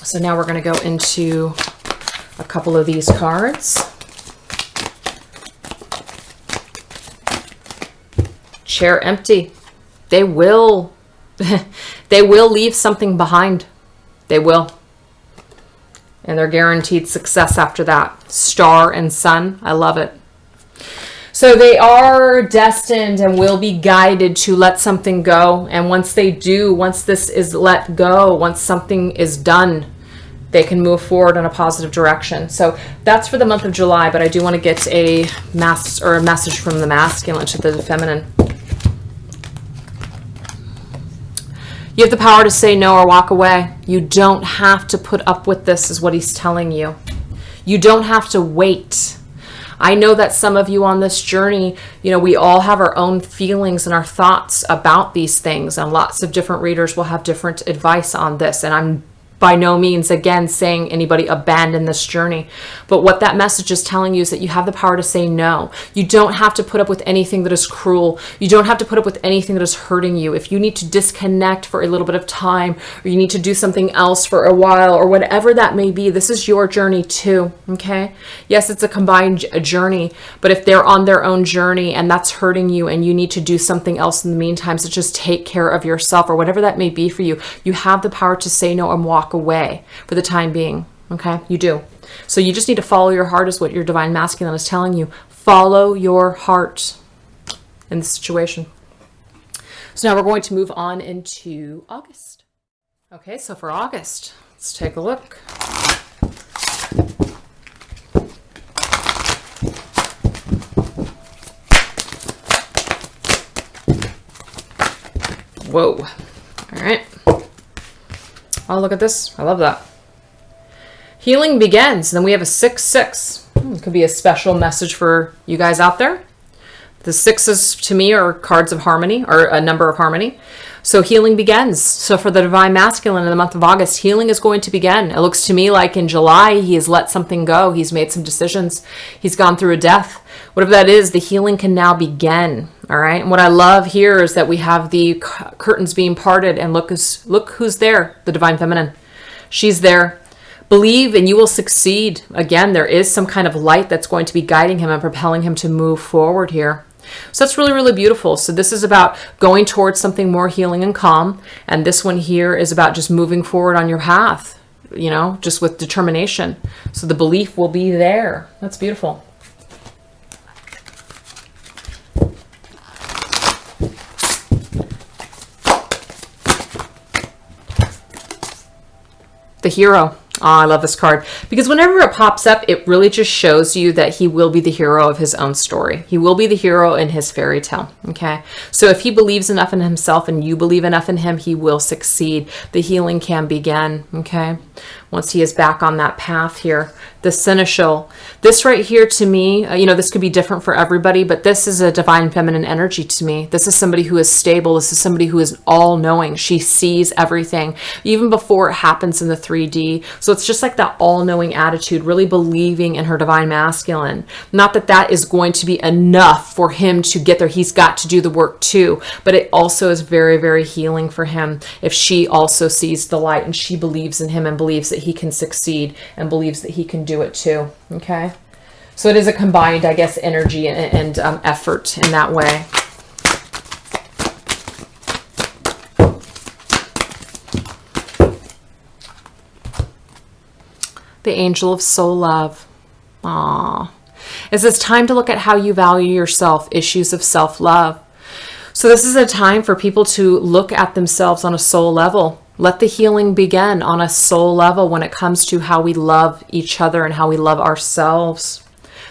So now we're going to go into a couple of these cards. Chair empty. They will leave something behind. They will. And they're guaranteed success after that. Star and sun. I love it. So they are destined and will be guided to let something go. And once they do, once this is let go, once something is done, they can move forward in a positive direction. So that's for the month of July, but I do want to get a message from the masculine to the feminine. You have the power to say no or walk away. You don't have to put up with this, is what he's telling you. You don't have to wait. I know that some of you on this journey, we all have our own feelings and our thoughts about these things, and lots of different readers will have different advice on this. And I'm by no means, again, saying anybody abandon this journey. But what that message is telling you is that you have the power to say no. You don't have to put up with anything that is cruel. You don't have to put up with anything that is hurting you. If you need to disconnect for a little bit of time, or you need to do something else for a while, or whatever that may be, this is your journey too, okay? Yes, it's a combined journey, but if they're on their own journey and that's hurting you and you need to do something else in the meantime, so just take care of yourself or whatever that may be for you, you have the power to say no and walk away for the time being, okay? You do. So you just need to follow your heart, is what your divine masculine is telling you. Follow your heart in this situation. So now we're going to move on into August. Okay, so for August, let's take a look. Whoa. All right. Oh, look at this. I love that. Healing begins. Then we have a 6-6. It could be a special message for you guys out there. The sixes to me are cards of harmony, or a number of harmony. So healing begins. So for the divine masculine in the month of August, healing is going to begin. It looks to me like in July, he has let something go. He's made some decisions. He's gone through a death. Whatever that is, the healing can now begin. All right. And what I love here is that we have the curtains being parted, and look who's there, the divine feminine. She's there. Believe and you will succeed. Again, there is some kind of light that's going to be guiding him and propelling him to move forward here. So that's really, really beautiful. So this is about going towards something more healing and calm. And this one here is about just moving forward on your path, you know, just with determination. So the belief will be there. That's beautiful. The hero. Oh, I love this card because whenever it pops up, it really just shows you that he will be the hero of his own story. He will be the hero in his fairy tale. Okay. So if he believes enough in himself and you believe enough in him, he will succeed. The healing can begin. Okay. once he is back on that path here. The seneschal. This right here to me, this could be different for everybody, but this is a divine feminine energy to me. This is somebody who is stable. This is somebody who is all-knowing. She sees everything, even before it happens in the 3D. So it's just like that all-knowing attitude, really believing in her divine masculine. Not that that is going to be enough for him to get there. He's got to do the work too, but it also is very, very healing for him if she also sees the light and she believes in him and believes that he can succeed and believes that he can do it too. Okay, so it is a combined, I guess, energy and effort in that way. The angel of soul love. Aww. It says time to look at how you value yourself, issues of self-love. So this is a time for people to look at themselves on a soul level. Let the healing begin on a soul level when it comes to how we love each other and how we love ourselves.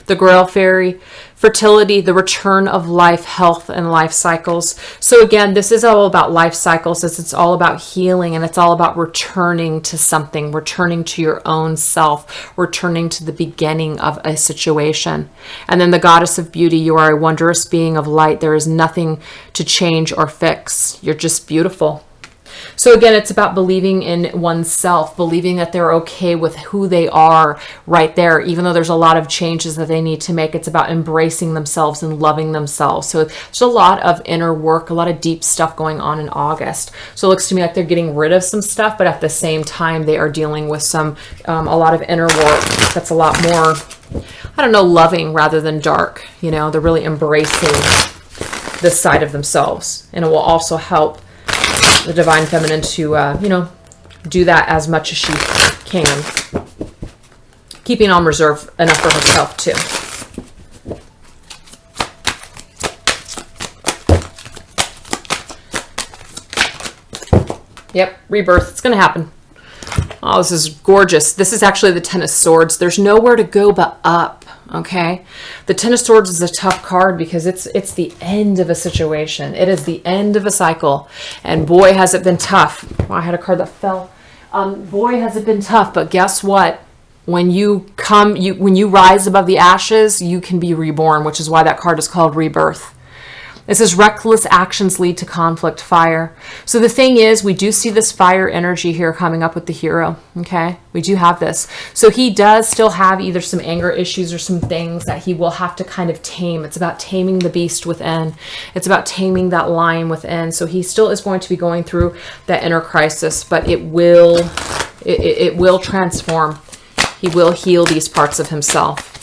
The Grail Fairy, fertility, the return of life, health, and life cycles. So again, this is all about life cycles. It's all about healing, and it's all about returning to something, returning to your own self, returning to the beginning of a situation. And then the Goddess of Beauty, you are a wondrous being of light. There is nothing to change or fix. You're just beautiful. So again, it's about believing in oneself, believing that they're okay with who they are right there, even though there's a lot of changes that they need to make. It's about embracing themselves and loving themselves. So there's a lot of inner work, a lot of deep stuff going on in August. So it looks to me like they're getting rid of some stuff, but at the same time, they are dealing with a lot of inner work that's a lot more, loving rather than dark. They're really embracing this side of themselves, and it will also help the divine feminine to, do that as much as she can, keeping on reserve enough for herself too. Yep, rebirth. It's going to happen. Oh, this is gorgeous. This is actually the Ten of Swords. There's nowhere to go but up. Okay, the Ten of Swords is a tough card because it's the end of a situation. It is the end of a cycle, and boy has it been tough. Oh, I had a card that fell. Boy has it been tough, but guess what? When you rise above the ashes, you can be reborn, which is why that card is called Rebirth. It says reckless actions lead to conflict, fire. So the thing is, we do see this fire energy here coming up with the hero, okay? We do have this. So he does still have either some anger issues or some things that he will have to kind of tame. It's about taming the beast within. It's about taming that lion within. So he still is going to be going through that inner crisis, but it will transform. He will heal these parts of himself.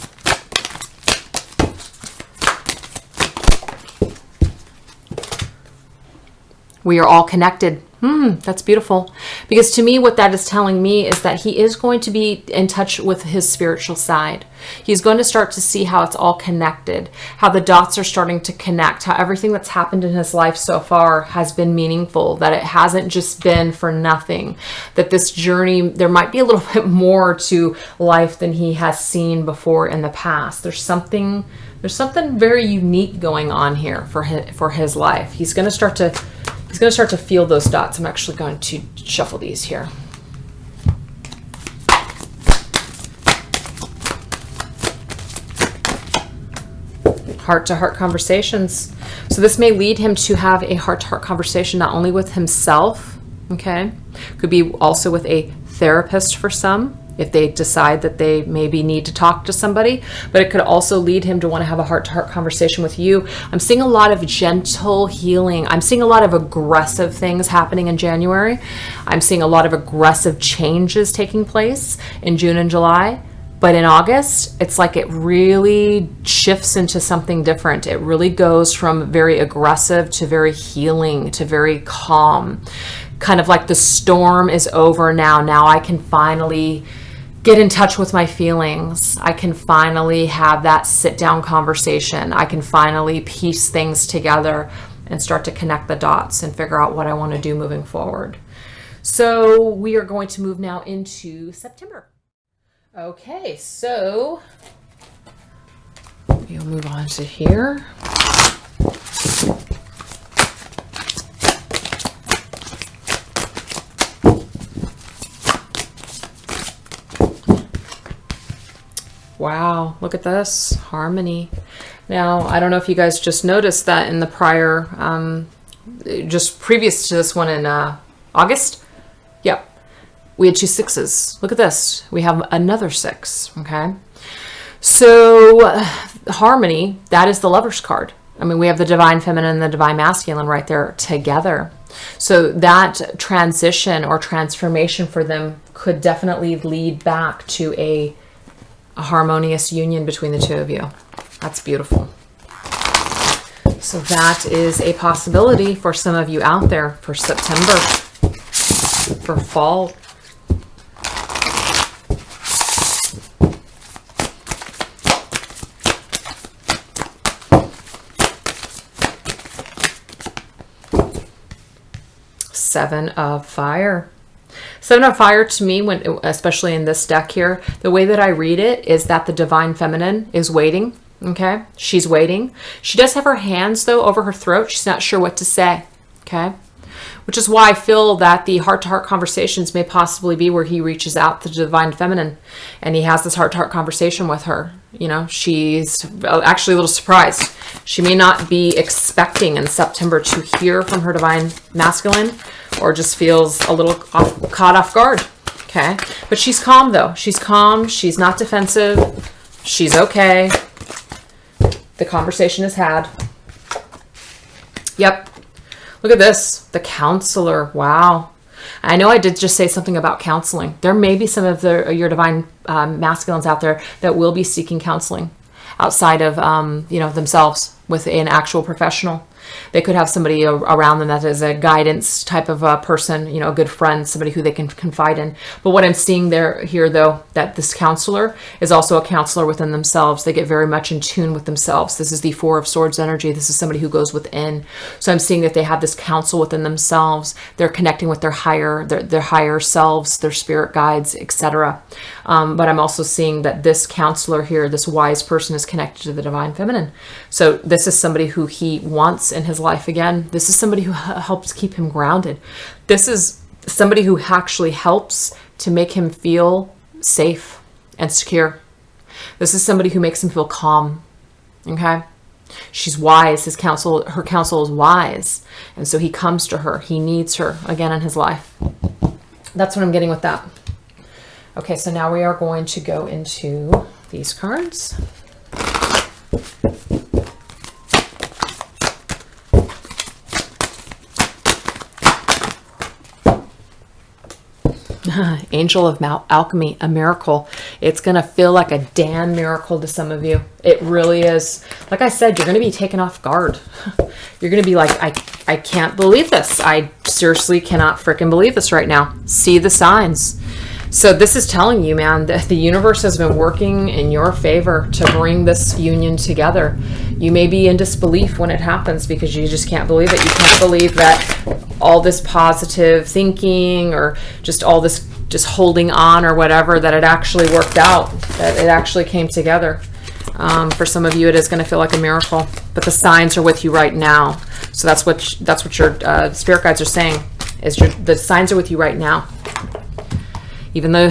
We are all connected. That's beautiful. Because to me, what that is telling me is that he is going to be in touch with his spiritual side. He's going to start to see how it's all connected, how the dots are starting to connect, how everything that's happened in his life so far has been meaningful, that it hasn't just been for nothing, that this journey, there might be a little bit more to life than he has seen before in the past. There's something very unique going on here for his life. He's going to start to feel those dots. I'm actually going to shuffle these here. Heart-to-heart conversations. So this may lead him to have a heart-to-heart conversation not only with himself, okay? Could be also with a therapist for some, if they decide that they maybe need to talk to somebody, but it could also lead him to want to have a heart-to-heart conversation with you. I'm seeing a lot of gentle healing. I'm seeing a lot of aggressive things happening in January. I'm seeing a lot of aggressive changes taking place in June and July. But in August, it's like it really shifts into something different. It really goes from very aggressive to very healing to very calm. Kind of like the storm is over now. Now I can finally get in touch with my feelings. I can finally have that sit-down conversation. I can finally piece things together and start to connect the dots and figure out what I want to do moving forward. So we are going to move now into September. Okay, so we'll move on to here. Wow, look at this. Harmony. Now, I don't know if you guys just noticed that in the prior, just previous to this one in August. Yep. We had 2 6s. Look at this. We have another 6. Okay. So harmony, that is the Lover's card. I mean, we have the Divine Feminine and the Divine Masculine right there together. So that transition or transformation for them could definitely lead back to a harmonious union between the two of you. That's beautiful. So that is a possibility for some of you out there for September, for fall. Seven of Fire. 7 of Fire to me, when especially in this deck here, the way that I read it is that the Divine Feminine is waiting. Okay, she's waiting. She does have her hands though over her throat. She's not sure what to say. Okay, which is why I feel that the heart-to-heart conversations may possibly be where he reaches out to the Divine Feminine and he has this heart-to-heart conversation with her. You know, she's actually a little surprised. She may not be expecting in September to hear from her Divine Masculine, or just feels a little caught off guard. Okay, but she's calm though. She's calm. She's not defensive. She's okay. The conversation is had. Yep. Look at this. The Counselor. Wow. I know I did just say something about counseling. There may be some of your Divine Masculines out there that will be seeking counseling outside of, themselves with an actual professional. They could have somebody around them that is a guidance type of a person, a good friend, somebody who they can confide in. But what I'm seeing here, though, that this counselor is also a counselor within themselves. They get very much in tune with themselves. This is the 4 of Swords energy. This is somebody who goes within. So I'm seeing that they have this counsel within themselves. They're connecting with their higher selves, their spirit guides, etc. But I'm also seeing that this counselor here, this wise person, is connected to the Divine Feminine. So this is somebody who he wants in his life again. This is somebody who helps keep him grounded. This is somebody who actually helps to make him feel safe and secure. This is somebody who makes him feel calm. Okay? She's wise. Her counsel is wise. And so he comes to her. He needs her again in his life. That's what I'm getting with that. Okay, so now we are going to go into these cards. Angel of Alchemy, a miracle. It's going to feel like a damn miracle to some of you. It really is. Like I said, you're going to be taken off guard. You're going to be like, I can't believe this. I seriously cannot freaking believe this right now. See the signs. So this is telling you, man, that the universe has been working in your favor to bring this union together. You may be in disbelief when it happens because you just can't believe it. You can't believe that all this positive thinking or just all this just holding on or whatever, that it actually worked out, that it actually came together. For some of you, it is going to feel like a miracle, but the signs are with you right now. So that's what your spirit guides are saying, is the signs are with you right now. Even though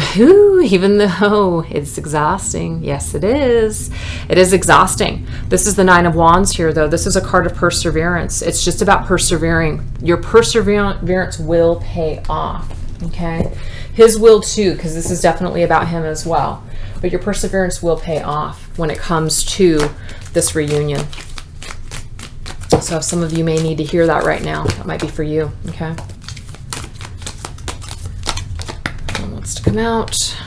it's exhausting. Yes, it is. It is exhausting. This is the 9 of Wands here, though. This is a card of perseverance. It's just about persevering. Your perseverance will pay off, okay? His will too, because this is definitely about him as well. But your perseverance will pay off when it comes to this reunion. So some of you may need to hear that right now. That might be for you, okay? To come out.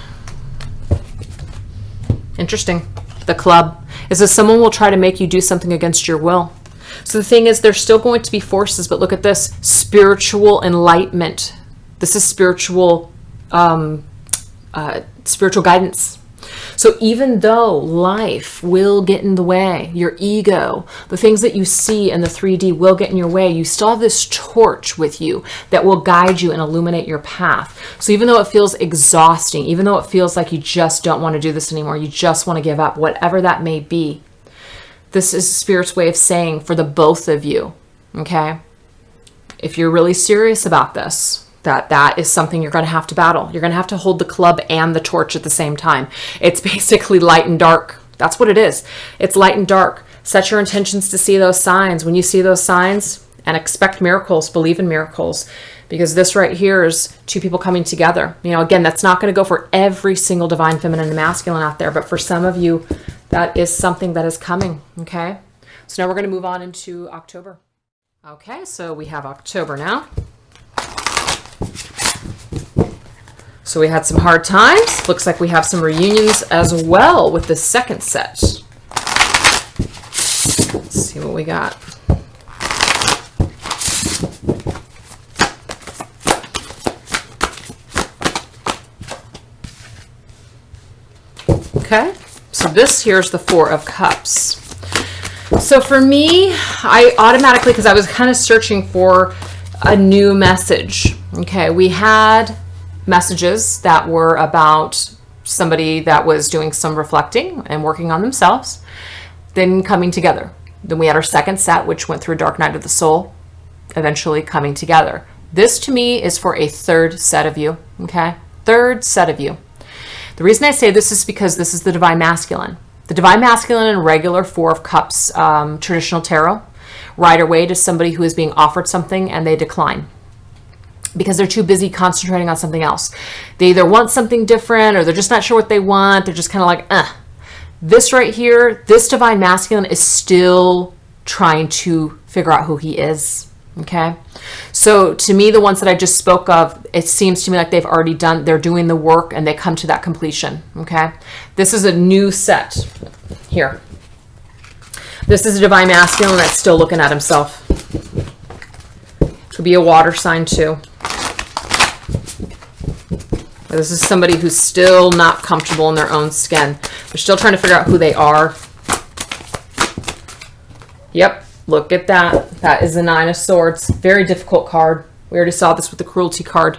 Interesting. The Club. Is that someone will try to make you do something against your will. So the thing is, there's still going to be forces, but look at this. Spiritual enlightenment. This is spiritual guidance. So even though life will get in the way, your ego, the things that you see in the 3D will get in your way, you still have this torch with you that will guide you and illuminate your path. So even though it feels exhausting, even though it feels like you just don't want to do this anymore, you just want to give up, whatever that may be, this is Spirit's way of saying for the both of you, okay? If you're really serious about this, that is something you're going to have to battle. You're going to have to hold the club and the torch at the same time. It's basically light and dark. That's what it is. It's light and dark. Set your intentions to see those signs. When you see those signs, and expect miracles, believe in miracles, because this right here is two people coming together. You know, again, that's not going to go for every single divine feminine and masculine out there, but for some of you, that is something that is coming. Okay. So now we're going to move on into October. Okay. So we have October now. So we had some hard times. Looks like we have some reunions as well with the second set. Let's see what we got. Okay, so this here's the Four of Cups. So for me, I automatically, because I was kind of searching for a new message. Okay, we had messages that were about somebody that was doing some reflecting and working on themselves, then coming together. Then we had our second set, which went through Dark Night of the Soul, eventually coming together. This to me is for a third set of you, okay? Third set of you. The reason I say this is because this is the Divine Masculine. The Divine Masculine and regular Four of Cups traditional tarot right away to somebody who is being offered something and they decline, because they're too busy concentrating on something else. They either want something different or they're just not sure what they want. They're just kind of like, This right here, this Divine Masculine is still trying to figure out who he is, okay? So to me, the ones that I just spoke of, it seems to me like they're doing the work and they come to that completion, okay? This is a new set here. This is a Divine Masculine that's still looking at himself. Could be a water sign too. This is somebody who's still not comfortable in their own skin. They're still trying to figure out who they are. Yep, look at that. That is the Nine of Swords. Very difficult card. We already saw this with the Cruelty card.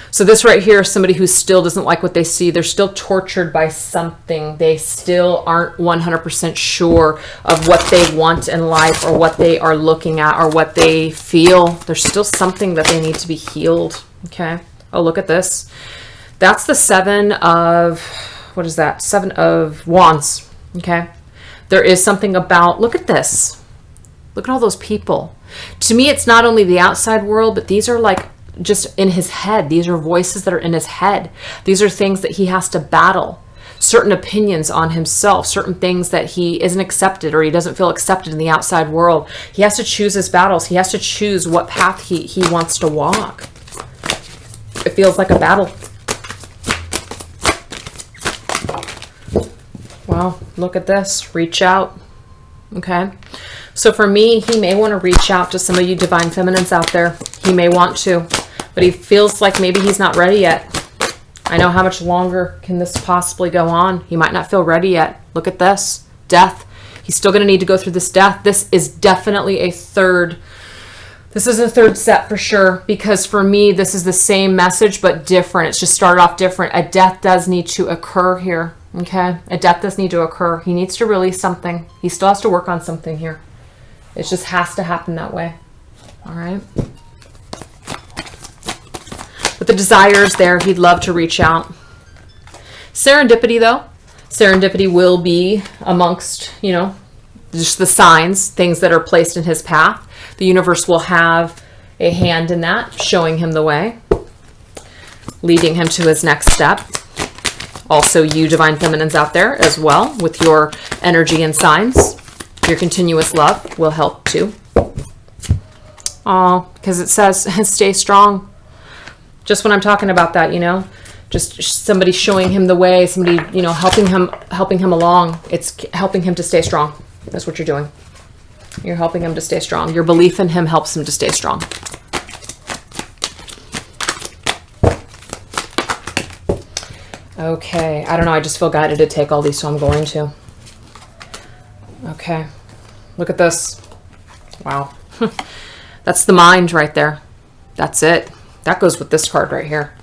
So this right here is somebody who still doesn't like what they see. They're still tortured by something. They still aren't 100% sure of what they want in life or what they are looking at or what they feel. There's still something that they need to be healed. Okay. Oh, look at this. That's the Seven of, what is that? Seven of Wands. Okay. There is something about, look at this. Look at all those people. To me, it's not only the outside world, but these are like just in his head. These are voices that are in his head. These are things that he has to battle. Certain opinions on himself, certain things that he isn't accepted or he doesn't feel accepted in the outside world. He has to choose his battles. He has to choose what path he wants to walk. It feels like a battle. Wow, look at this. Reach out. Okay. So for me, he may want to reach out to some of you divine feminines out there. He may want to, but he feels like maybe he's not ready yet. I know how much longer can this possibly go on. He might not feel ready yet. Look at this. Death. He's still going to need to go through this death. This is definitely a third. This is a third set for sure, because for me, this is the same message, but different. It's just started off different. A death does need to occur here. Okay. A death does need to occur. He needs to release something. He still has to work on something here. It just has to happen that way. All right. But the desire is there. He'd love to reach out. Serendipity, though. Serendipity will be amongst, you know, just the signs, things that are placed in his path. The universe will have a hand in that, showing him the way, leading him to his next step. Also, you divine feminines out there as well, with your energy and signs. Your continuous love will help too. Oh, because it says stay strong. Just when I'm talking about that, you know, just somebody showing him the way, somebody, you know, helping him along. It's helping him to stay strong. That's what you're doing. You're helping him to stay strong. Your belief in him helps him to stay strong. Okay, I don't know. I just feel guided to take all these, so I'm going to. Okay, look at this. Wow. That's the mind right there. That's it. That goes with this card right here.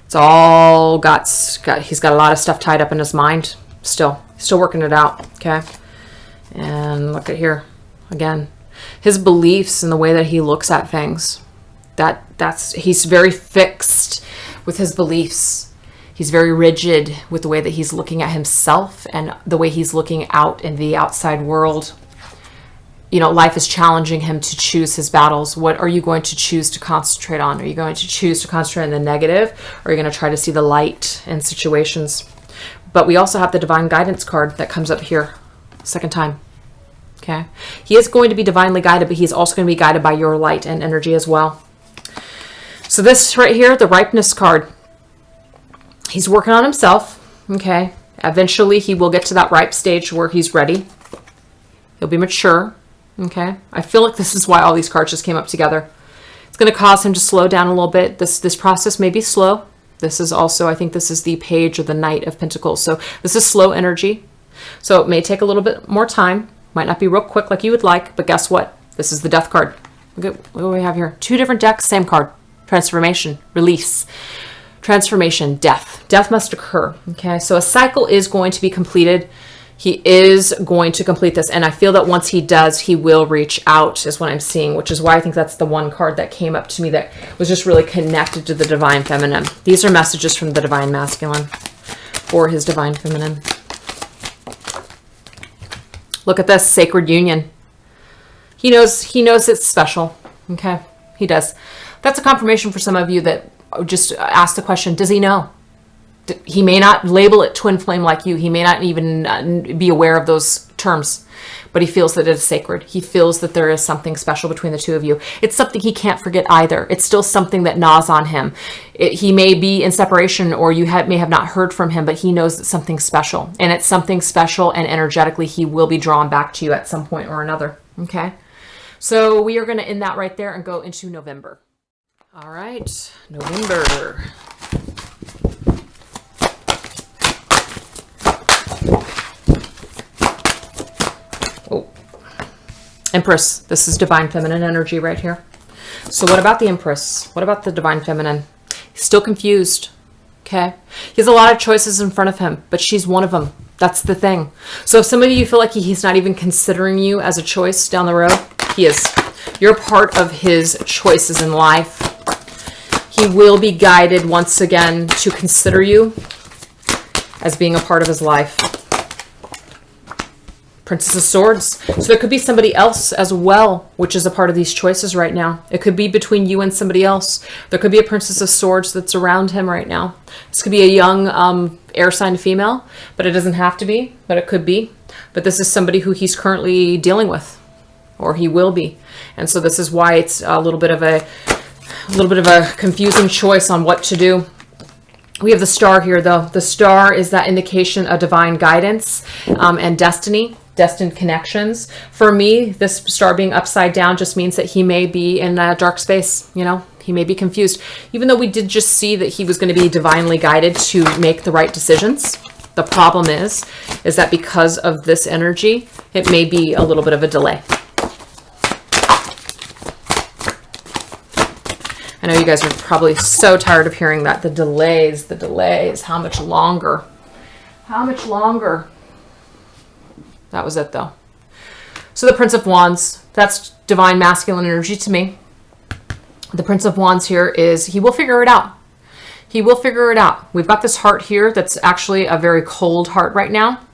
It's all he's got a lot of stuff tied up in his mind still. He's still working it out, okay? And look at here. Again, his beliefs and the way that he looks at things. he's very fixed with his beliefs. He's very rigid with the way that he's looking at himself and the way he's looking out in the outside world. You know, life is challenging him to choose his battles. What are you going to choose to concentrate on? Are you going to choose to concentrate on the negative, or are you going to try to see the light in situations? But we also have the divine guidance card that comes up here, second time. Okay. He is going to be divinely guided, but he's also going to be guided by your light and energy as well. So this right here, the ripeness card, he's working on himself. Okay. Eventually he will get to that ripe stage where he's ready. He'll be mature. Okay. I feel like this is why all these cards just came up together. It's going to cause him to slow down a little bit. This process may be slow. This is also, I think this is the Page or the Knight of Pentacles. So this is slow energy. So it may take a little bit more time. Might not be real quick like you would like, but guess what? This is the Death card. Look at what do we have here. 2 different decks, same card. Transformation, release, transformation, death. Death must occur. Okay, so a cycle is going to be completed. He is going to complete this, and I feel that once he does, he will reach out, is what I'm seeing, which is why I think that's the one card that came up to me that was just really connected to the Divine Feminine. These are messages from the Divine Masculine for his Divine Feminine. Look at this, sacred union. He knows it's special. Okay, he does. That's a confirmation for some of you that just asked the question, does he know? He may not label it twin flame like you. He may not even be aware of those terms, but he feels that it is sacred. He feels that there is something special between the two of you. It's something he can't forget either. It's still something that gnaws on him. He may be in separation, or you may have not heard from him, but he knows it's something special, and it's something special, and energetically he will be drawn back to you at some point or another. Okay, so we are going to end that right there and go into November. All right, November. Empress. This is Divine Feminine energy right here. So what about the Empress? What about the Divine Feminine? He's still confused. Okay. He has a lot of choices in front of him, but she's one of them. That's the thing. So if some of you feel like he's not even considering you as a choice down the road, he is. You're part of his choices in life. He will be guided once again to consider you as being a part of his life. Princess of Swords. So there could be somebody else as well, which is a part of these choices right now. It could be between you and somebody else. There could be a Princess of Swords that's around him right now. This could be a young air sign female, but it doesn't have to be, but it could be. But this is somebody who he's currently dealing with, or he will be. And so this is why it's a little bit of a confusing choice on what to do. We have the Star here, though. The Star is that indication of divine guidance and destiny, destined connections. For me, this Star being upside down just means that he may be in a dark space, you know? He may be confused. Even though we did just see that he was going to be divinely guided to make the right decisions, the problem is that because of this energy, it may be a little bit of a delay. I know you guys are probably so tired of hearing that. The delays, how much longer? How much longer? That was it, though. So the Prince of Wands, that's divine masculine energy to me. The Prince of Wands here is, he will figure it out. He will figure it out. We've got this heart here that's actually a very cold heart right now,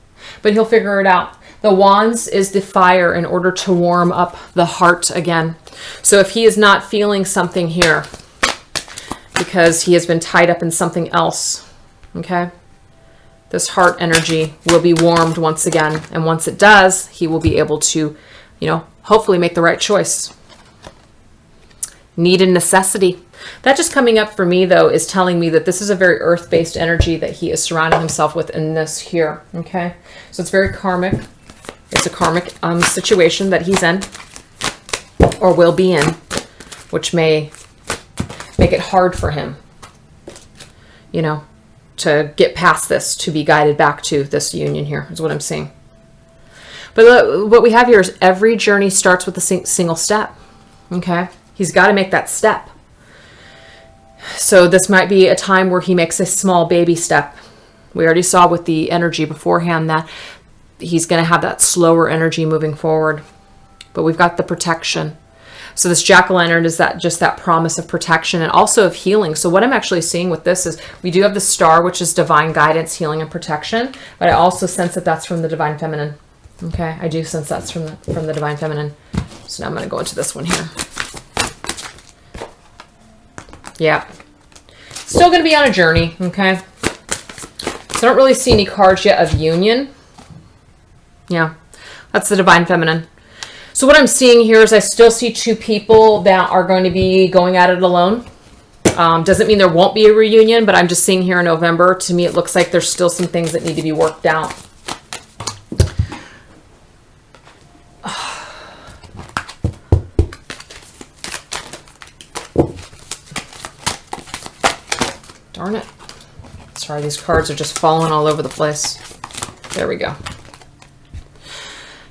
but he'll figure it out. The Wands is the fire in order to warm up the heart again. So if he is not feeling something here because he has been tied up in something else, okay, this heart energy will be warmed once again. And once it does, he will be able to, you know, hopefully make the right choice. Need and necessity. That just coming up for me, though, is telling me that this is a very earth-based energy that he is surrounding himself with in this here, okay? So it's very karmic. It's a karmic situation that he's in or will be in, which may make it hard for him, you know, to get past this, to be guided back to this union here, is what I'm seeing. But what we have here is every journey starts with a single step, okay? He's got to make that step. So this might be a time where he makes a small baby step. We already saw with the energy beforehand that he's going to have that slower energy moving forward. But we've got the protection. So this jack-o'-lantern is just that promise of protection and also of healing. So what I'm actually seeing with this is we do have the star, which is divine guidance, healing, and protection. But I also sense that that's from the divine feminine. Okay, I do sense that's from the divine feminine. So now I'm going to go into this one here. Yeah. Still going to be on a journey, okay? So I don't really see any cards yet of union. Yeah, that's the divine feminine. So what I'm seeing here is I still see two people that are going to be going at it alone. Doesn't mean there won't be a reunion, but I'm just seeing here in November, to me it looks like there's still some things that need to be worked out. Darn it. Sorry, these cards are just falling all over the place. There we go.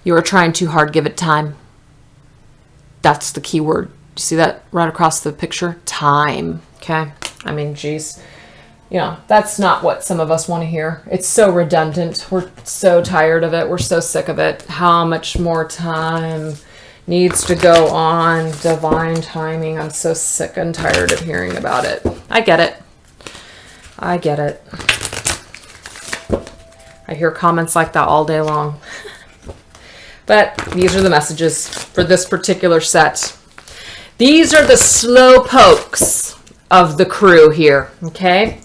You are trying too hard. Give it time. That's the key word. You see that right across the picture? Time. Okay. I mean, geez. You know, that's not what some of us want to hear. It's so redundant. We're so tired of it. We're so sick of it. How much more time needs to go on? Divine timing. I'm so sick and tired of hearing about it. I get it. I get it. I hear comments like that all day long. But these are the messages for this particular set. These are the slow pokes of the crew here, okay?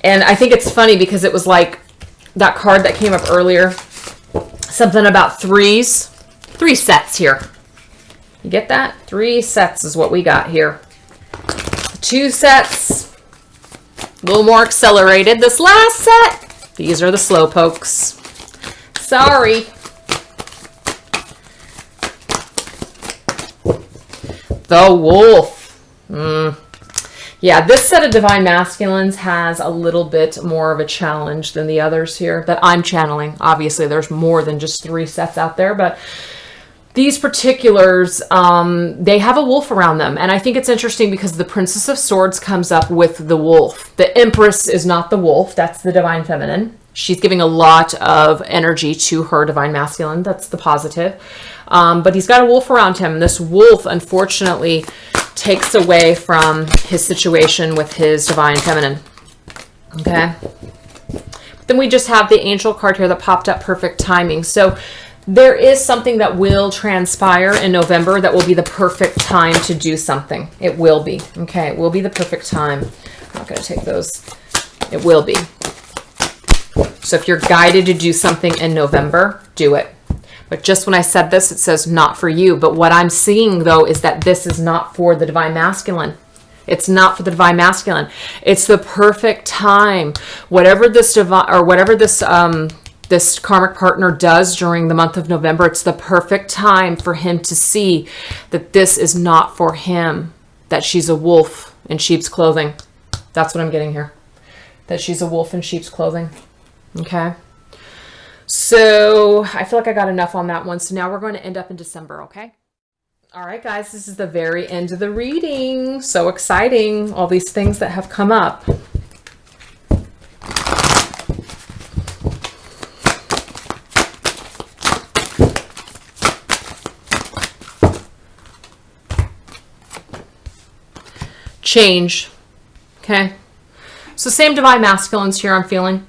And I think it's funny because it was like that card that came up earlier. Something about threes. 3 sets here. You get that? 3 sets is what we got here. 2 sets. A little more accelerated. This last set, these are the slow pokes. Sorry. The wolf. Yeah, this set of divine masculines has a little bit more of a challenge than the others here that I'm channeling. Obviously, there's more than just 3 sets out there, but these particulars, they have a wolf around them. And I think it's interesting because the Princess of Swords comes up with the wolf. The Empress is not the wolf. That's the divine feminine. She's giving a lot of energy to her divine masculine. That's the positive. But he's got a wolf around him. This wolf, unfortunately, takes away from his situation with his divine feminine. Okay. But then we just have the angel card here that popped up, perfect timing. So there is something that will transpire in November that will be the perfect time to do something. It will be. Okay, it will be the perfect time. I'm not going to take those. It will be. So if you're guided to do something in November, do it. But just when I said this, it says not for you. But what I'm seeing, though, is that this is not for the divine masculine. It's not for the divine masculine. It's the perfect time. Whatever this divine, or whatever this this karmic partner does during the month of November, it's the perfect time for him to see that this is not for him, that she's a wolf in sheep's clothing. That's what I'm getting here. That she's a wolf in sheep's clothing. Okay. So I feel like I got enough on that one. So now we're going to end up in December, okay? All right, guys, this is the very end of the reading. So exciting, all these things that have come up. Change. Okay. So same divine masculines here I'm feeling.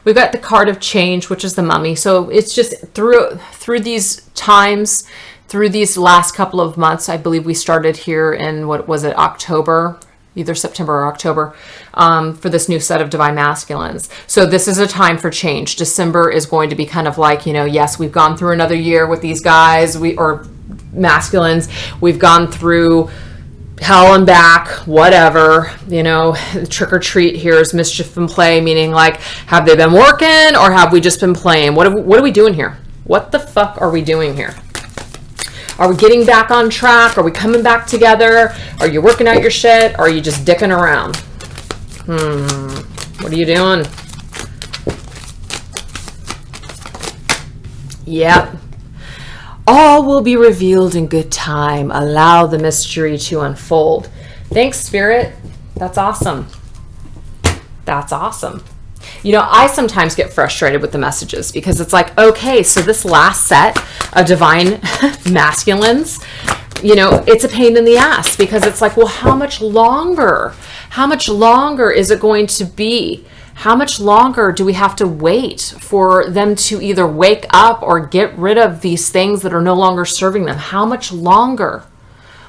We've got the card of change, which is the mummy. So it's just through these times, through these last couple of months, I believe we started here in, what was it, October, either September or October, for this new set of divine masculines. So this is a time for change. December is going to be kind of like, you know, yes, we've gone through another year with these guys, or masculines. We've gone through hell and back, whatever, you know. Trick or treat here is mischief and play, meaning like, have they been working or have we just been playing? What are we doing here? What the fuck are we doing here? Are we getting back on track? Are we coming back together? Are you working out your shit? Or are you just dicking around? What are you doing? Yep. All will be revealed in good time. Allow the mystery to unfold. Thanks, Spirit. That's awesome. That's awesome. You know, I sometimes get frustrated with the messages because it's like, okay, so this last set of divine masculines, you know, it's a pain in the ass because it's like, well, how much longer? How much longer is it going to be? How much longer do we have to wait for them to either wake up or get rid of these things that are no longer serving them? How much longer?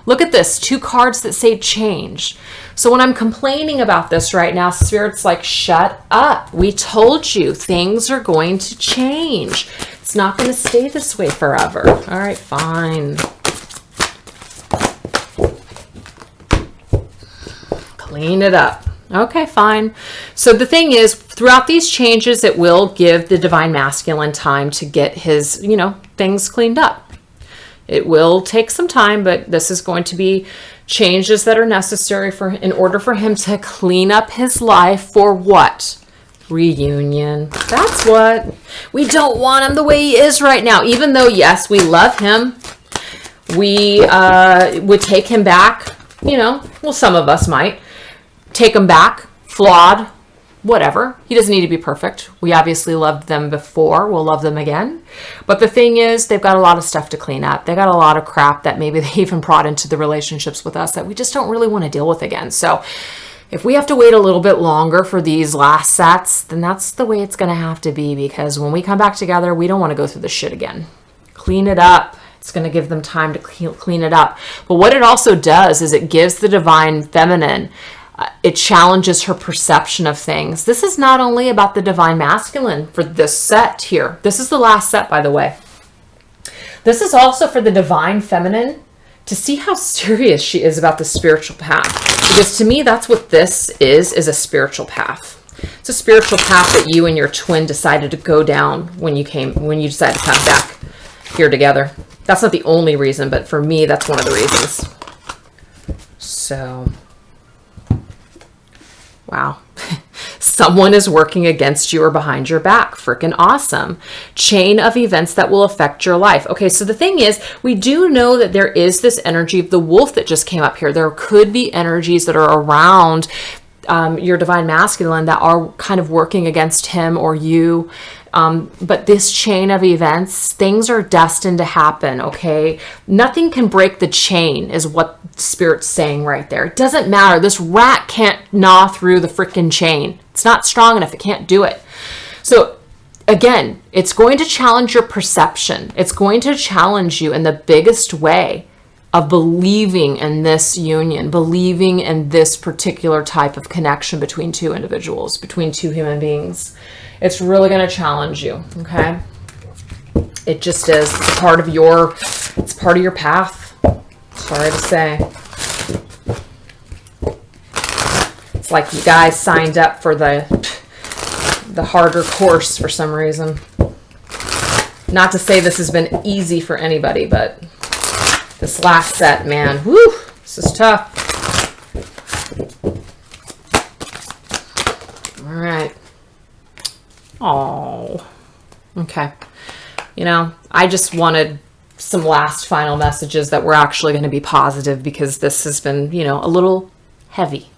Look at this, 2 cards that say change. So when I'm complaining about this right now, Spirit's like, shut up. We told you things are going to change. It's not going to stay this way forever. All right, fine. Clean it up. Okay, fine. So the thing is, throughout these changes, it will give the Divine Masculine time to get his, you know, things cleaned up. It will take some time, but this is going to be changes that are necessary in order for him to clean up his life for what? Reunion. That's what. We don't want him the way he is right now, even though, yes, we love him. We would take him back, you know, well, some of us might. Take him back, flawed, whatever. He doesn't need to be perfect. We obviously loved them before. We'll love them again. But the thing is, they've got a lot of stuff to clean up. They got a lot of crap that maybe they even brought into the relationships with us that we just don't really want to deal with again. So if we have to wait a little bit longer for these last sets, then that's the way it's going to have to be, because when we come back together, we don't want to go through this shit again. Clean it up. It's going to give them time to clean it up. But what it also does is it gives the Divine Feminine, it challenges her perception of things. This is not only about the Divine Masculine for this set here. This is the last set, by the way. This is also for the Divine Feminine to see how serious she is about the spiritual path. Because to me, that's what this is a spiritual path. It's a spiritual path that you and your twin decided to go down when you decided to come back here together. That's not the only reason, but for me, that's one of the reasons. So... wow. Someone is working against you or behind your back. Freaking awesome. Chain of events that will affect your life. Okay, so the thing is, we do know that there is this energy of the wolf that just came up here. There could be energies that are around your Divine Masculine that are kind of working against him or you. But this chain of events, things are destined to happen, okay? Nothing can break the chain is what Spirit's saying right there. It doesn't matter. This rat can't gnaw through the freaking chain. It's not strong enough. It can't do it. So again, it's going to challenge your perception. It's going to challenge you in the biggest way of believing in this union, believing in this particular type of connection between two individuals, between two human beings. It's really going to challenge you, okay? It just is. It's part of your path. Sorry to say. It's like you guys signed up for the harder course for some reason. Not to say this has been easy for anybody, but this last set, man, whew, this is tough. All right. Oh, okay. You know, I just wanted some last final messages that were actually going to be positive, because this has been, you know, a little heavy.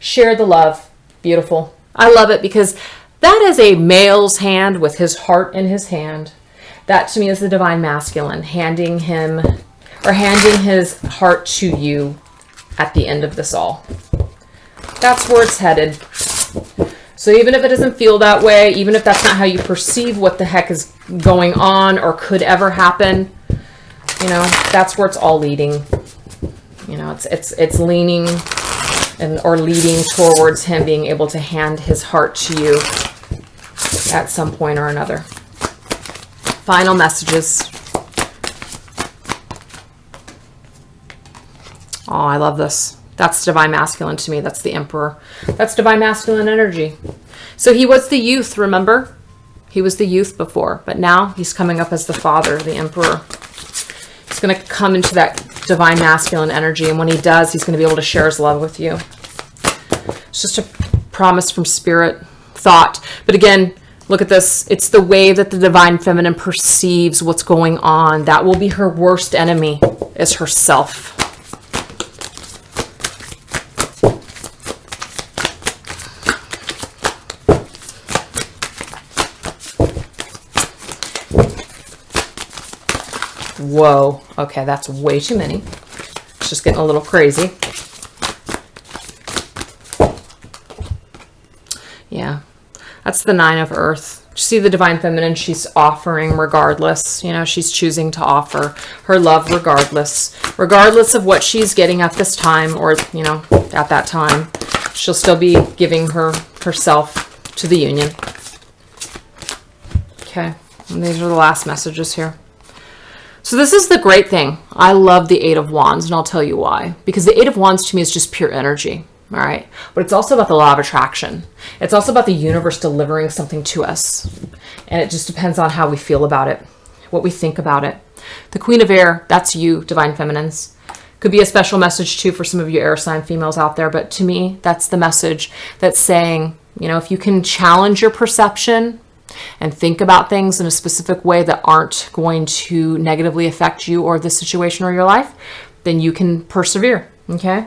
Share the love. Beautiful. I love it, because that is a male's hand with his heart in his hand. That to me is the Divine Masculine handing his heart to you at the end of this all. That's where it's headed. So even if it doesn't feel that way, even if that's not how you perceive what the heck is going on or could ever happen, you know, that's where it's all leading. You know, it's leaning or leading towards him being able to hand his heart to you at some point or another. Final messages. Oh, I love this. That's Divine Masculine to me. That's the Emperor. That's Divine Masculine energy. So he was the youth, remember? He was the youth before, but now he's coming up as the father, the Emperor. He's going to come into that Divine Masculine energy, and when he does, he's going to be able to share his love with you. It's just a promise from Spirit, thought. But again, look at this. It's the way that the Divine Feminine perceives what's going on. That will be her worst enemy, is herself. Whoa. Okay, that's way too many. It's just getting a little crazy. Yeah, that's the 9 of Earth. See the Divine Feminine, she's offering regardless. You know, she's choosing to offer her love regardless. Regardless of what she's getting at this time or, you know, at that time. She'll still be giving herself to the union. Okay, and these are the last messages here. So this is the great thing. I love the 8 of Wands, and I'll tell you why. Because the 8 of Wands to me is just pure energy. All right. But it's also about the law of attraction. It's also about the universe delivering something to us. And it just depends on how we feel about it, what we think about it. The Queen of Air, that's you, Divine Feminines. Could be a special message too for some of you air sign females out there. But to me, that's the message that's saying, you know, if you can challenge your perception and think about things in a specific way that aren't going to negatively affect you or the situation or your life, then you can persevere. Okay.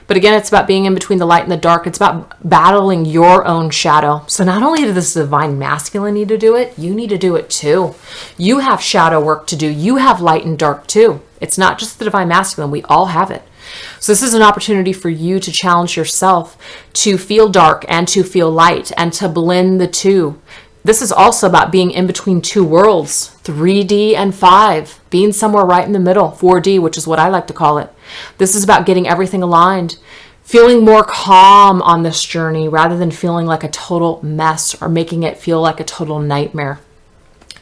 But again, it's about being in between the light and the dark. It's about battling your own shadow. So not only does this Divine Masculine need to do it, you need to do it too. You have shadow work to do. You have light and dark too. It's not just the Divine Masculine. We all have it. So this is an opportunity for you to challenge yourself to feel dark and to feel light and to blend the two. This is also about being in between two worlds, 3D and 5, being somewhere right in the middle, 4D, which is what I like to call it. This is about getting everything aligned, feeling more calm on this journey rather than feeling like a total mess or making it feel like a total nightmare.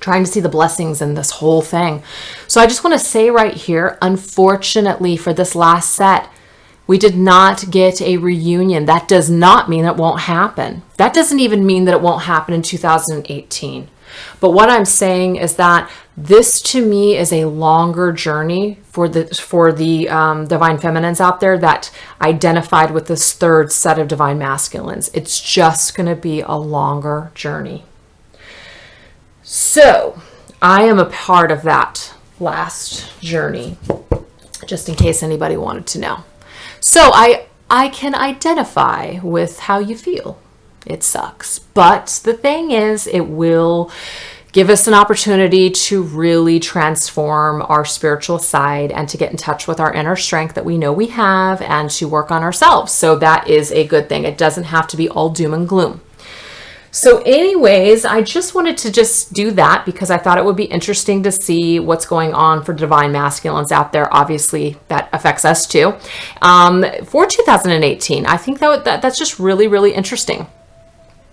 Trying to see the blessings in this whole thing. So I just want to say right here, unfortunately for this last set, we did not get a reunion. That does not mean it won't happen. That doesn't even mean that it won't happen in 2018. But what I'm saying is that this to me is a longer journey for the Divine Feminines out there that identified with this third set of Divine Masculines. It's just going to be a longer journey. So I am a part of that last journey, just in case anybody wanted to know. So I can identify with how you feel. It sucks. But the thing is, it will give us an opportunity to really transform our spiritual side and to get in touch with our inner strength that we know we have and to work on ourselves. So that is a good thing. It doesn't have to be all doom and gloom. So anyways, I just wanted to just do that because I thought it would be interesting to see what's going on for Divine Masculines out there. Obviously, that affects us too. For 2018, I think that's just really, really interesting.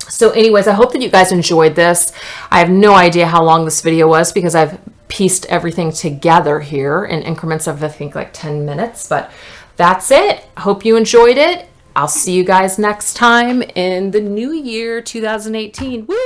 So anyways, I hope that you guys enjoyed this. I have no idea how long this video was because I've pieced everything together here in increments of, I think, like 10 minutes. But that's it. Hope you enjoyed it. I'll see you guys next time in the new year, 2018. Woo!